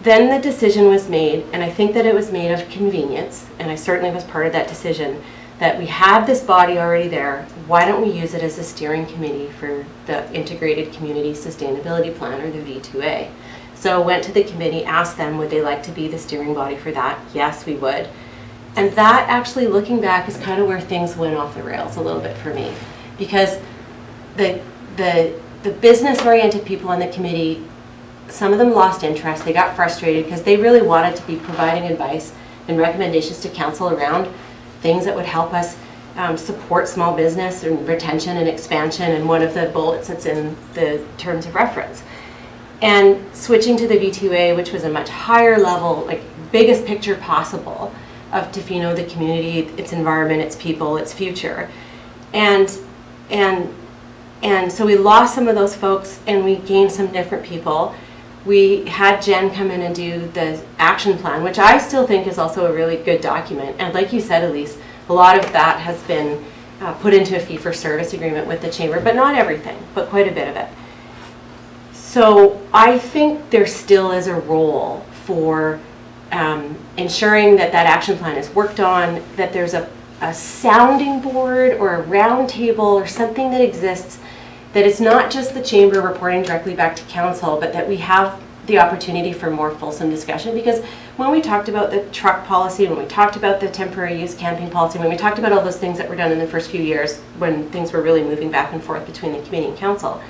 I: Then the decision was made, and I think that it was made of convenience, and I certainly was part of that decision, that we had this body already there. Why don't we use it as a steering committee for the Integrated Community Sustainability Plan, or the V2A? So went to the committee, asked them, would they like to be the steering body for that? Yes, we would. And that actually, looking back, is kind of where things went off the rails a little bit for me, because the business-oriented people on the committee, some of them lost interest. They got frustrated because they really wanted to be providing advice and recommendations to council around things that would help us support small business and retention and expansion, and one of the bullets that's in the terms of reference. And switching to the V2A, which was a much higher level, like biggest picture possible of Tofino, the community, its environment, its people, its future. And so we lost some of those folks and we gained some different people. We had Jen come in and do the action plan, which I still think is also a really good document. And like you said, Elise, a lot of that has been put into a fee-for-service agreement with the chamber, but not everything, but quite a bit of it. So I think there still is a role for ensuring that that action plan is worked on, that there's a sounding board or a round table or something that exists, that it's not just the chamber reporting directly back to council, but that we have the opportunity for more fulsome discussion. Because when we talked about the truck policy, when we talked about the temporary use camping policy, when we talked about all those things that were done in the first few years, when things were really moving back and forth between the committee and council,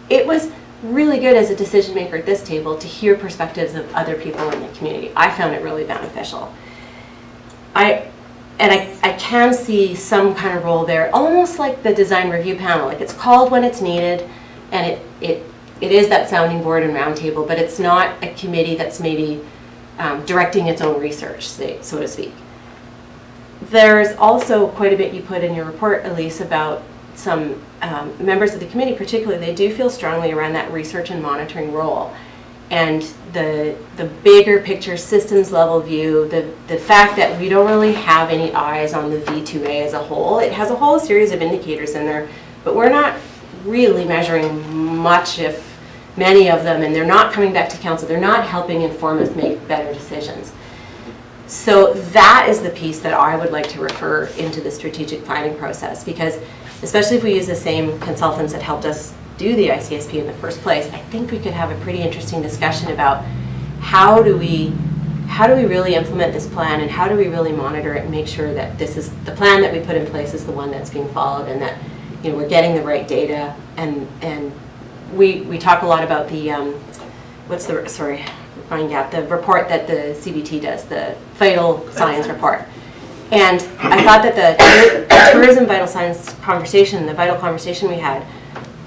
I: it was really good as a decision maker at this table to hear perspectives of other people in the community. I found it really beneficial. I can see some kind of role there, almost like the design review panel. Like, it's called when it's needed, and it is that sounding board and roundtable, but it's not a committee that's maybe directing its own research, so to speak. There's also quite a bit you put in your report, Elise, about some members of the committee particularly, they do feel strongly around that research and monitoring role. And the bigger picture systems level view, the fact that we don't really have any eyes on the V2A as a whole. It has a whole series of indicators in there, but we're not really measuring much, if many of them, and they're not coming back to council. They're not helping inform us make better decisions. So that is the piece that I would like to refer into the strategic planning process, because especially if we use the same consultants that helped us do the ICSP in the first place, I think we could have a pretty interesting discussion about how do we really implement this plan, and how do we really monitor it and make sure that this is the plan that we put in place is the one that's being followed, and that, you know, we're getting the right data. And we talk a lot about the the report that the CBT does, the vital signs report. And I thought that the tourism vital signs conversation, the vital conversation we had,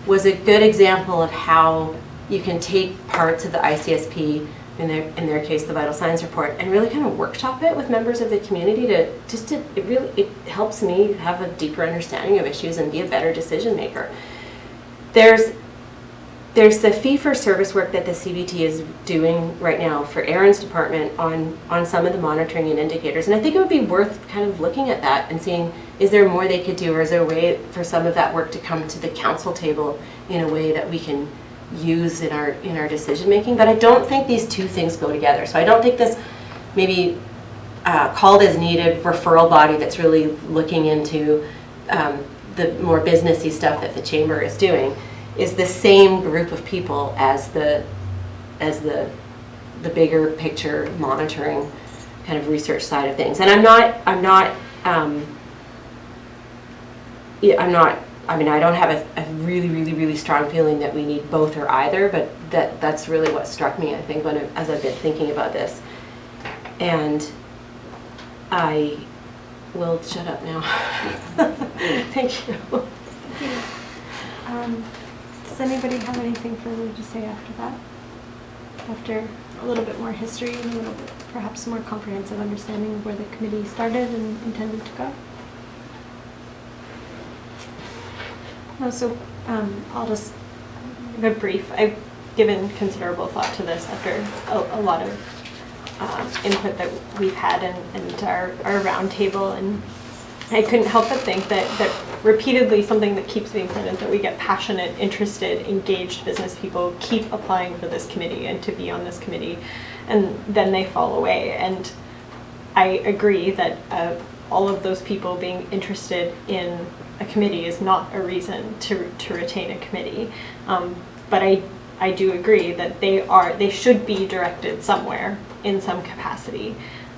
I: was a good example of how you can take parts of the ICSP, in their case the vital signs report, and really kind of workshop it with members of the community it helps me have a deeper understanding of issues and be a better decision maker. There's the fee-for-service work that the CBT is doing right now for Erin's department on some of the monitoring and indicators, and I think it would be worth kind of looking at that and seeing, is there more they could do, or is there a way for some of that work to come to the council table in a way that we can use in our decision making. But I don't think these two things go together. So I don't think this maybe called as needed referral body that's really looking into the more businessy stuff that the chamber is doing is the same group of people as the bigger picture monitoring kind of research side of things. And I mean, I don't have a really strong feeling that we need both or either, but that's really what struck me, I think, as I've been thinking about this. And I will shut up now. Thank you.
B: Does anybody have anything further to say after that? After a little bit more history and a little bit, perhaps more comprehensive understanding of where the committee started and intended to go? No, so I'll just give a brief. I've given considerable thought to this after a lot of input that we've had and our round table, and I couldn't help but think that repeatedly something that keeps being said is that we get passionate, interested, engaged business people keep applying for this committee and to be on this committee, and then they fall away. And I agree that all of those people being interested in a committee is not a reason to retain a committee, but I do agree that they should be directed somewhere in some capacity,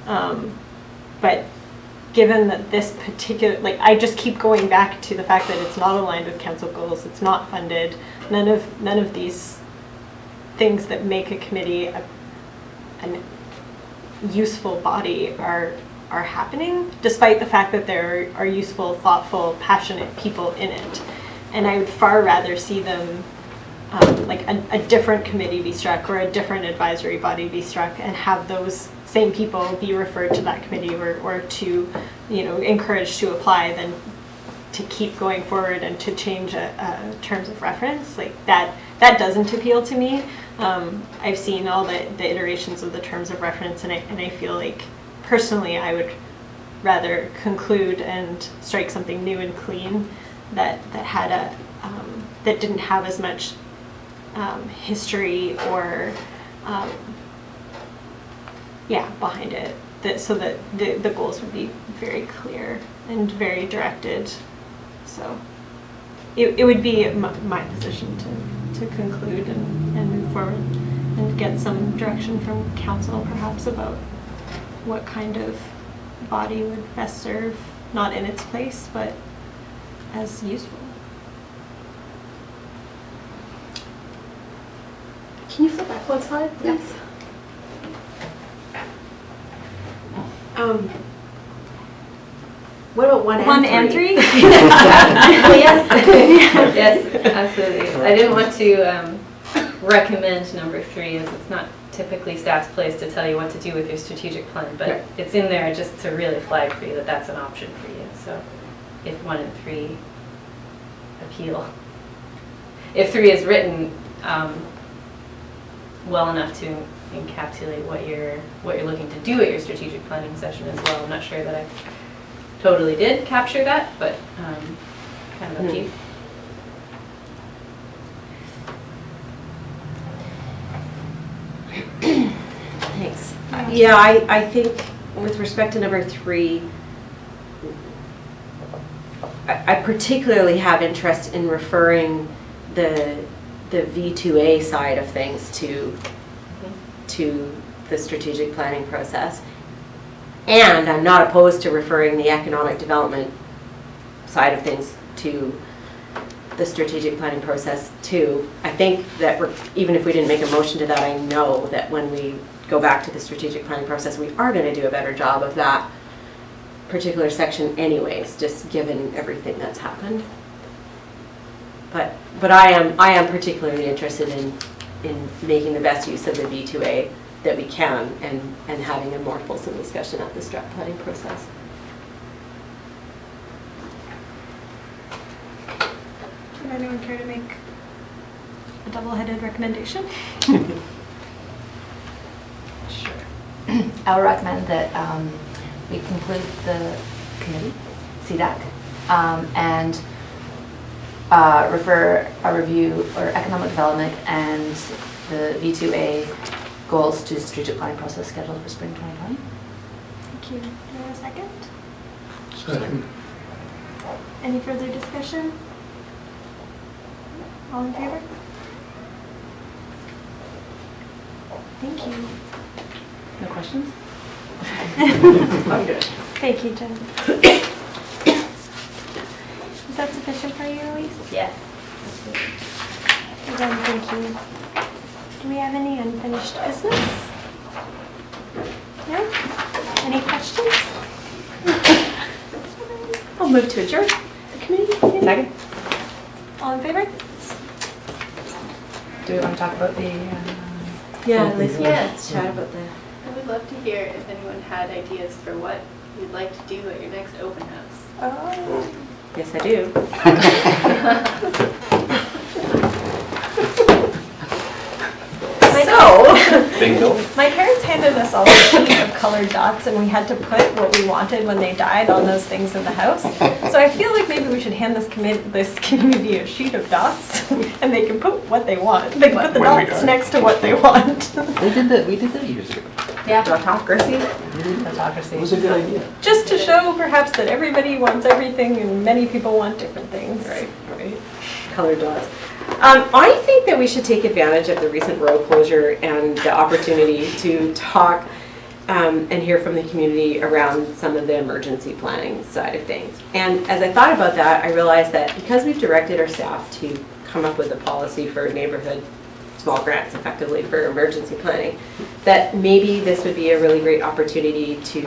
B: but given that this particular, I just keep going back to the fact that it's not aligned with council goals, it's not funded, none of these things that make a committee a useful body are happening, despite the fact that there are useful, thoughtful, passionate people in it. And I would far rather see them, a different committee be struck or a different advisory body be struck, and have those same people be referred to that committee or to, encouraged to apply, than to keep going forward and to change terms of reference. That doesn't appeal to me. I've seen all the iterations of the terms of reference, and I feel like personally I would rather conclude and strike something new and clean that had that didn't have as much history or behind it, so that the goals would be very clear and very directed. So it would be my position to conclude and move forward and get some direction from council perhaps about what kind of body would best serve, not in its place, but as useful.
I: Can you flip back one slide, please?
B: Yes.
I: What about one and three?
M: Well, yes, absolutely. I didn't want to recommend number 3, as it's not typically staff's place to tell you what to do with your strategic plan, but it's in there just to really flag for you that that's an option for you. So if 1 and 3 appeal. If 3 is written well enough to encapsulate what you're looking to do at your strategic planning session as well. I'm not sure that I totally did capture that, but kind of up to you.
I: Thanks. Yeah, I think with respect to number 3, I particularly have interest in referring the V2A side of things to the strategic planning process. And I'm not opposed to referring the economic development side of things to the strategic planning process too. I think that even if we didn't make a motion to that, I know that when we go back to the strategic planning process, we are going to do a better job of that particular section anyways, just given everything that's happened. But I am particularly interested in making the best use of the V2A that we can and having a more fulsome discussion at the strat planning process.
B: Would anyone care to make a double-headed recommendation?
A: Sure. I would recommend that we conclude the committee, CDAC, and refer our review or economic development and the V2A goals to the strategic planning process scheduled for spring 2020.
B: Thank you. Do you have a second?
E: Second.
B: Any further discussion? All in favor? Thank you.
A: No questions?
B: I'm good. Thank you, Jen. Is that sufficient for you, Elise?
M: Yes.
B: Again, thank you. Do we have any unfinished business? No? Any questions?
I: I'll move to adjourn the committee. Second.
B: All in favor?
A: Do we want to talk about the...
I: Yeah, Lisa,
F: Yes.
I: let's chat about that.
F: I would love to hear if anyone had ideas for what you'd like to do at your next open house.
B: Oh.
I: Yes, I do.
L: Bingo.
B: My parents handed us all a sheet of colored dots and we had to put what we wanted when they died on those things in the house. So I feel like maybe we should hand this community a sheet of dots and they can put what they want. They can put the
L: When we
B: dots
L: die.
B: next to what they want.
J: We did that years ago.
A: Yeah,
I: Autocracy.
A: autocracy.
J: It was a good idea.
B: Just to show perhaps that everybody wants everything and many people want different things.
I: Right. Colored dots. I think that we should take advantage of the recent road closure and the opportunity to talk and hear from the community around some of the emergency planning side of things. And as I thought about that, I realized that because we've directed our staff to come up with a policy for neighborhood small grants effectively for emergency planning, that maybe this would be a really great opportunity to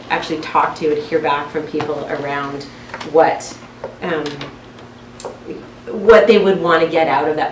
I: actually talk to and hear back from people around what they would want to get out of that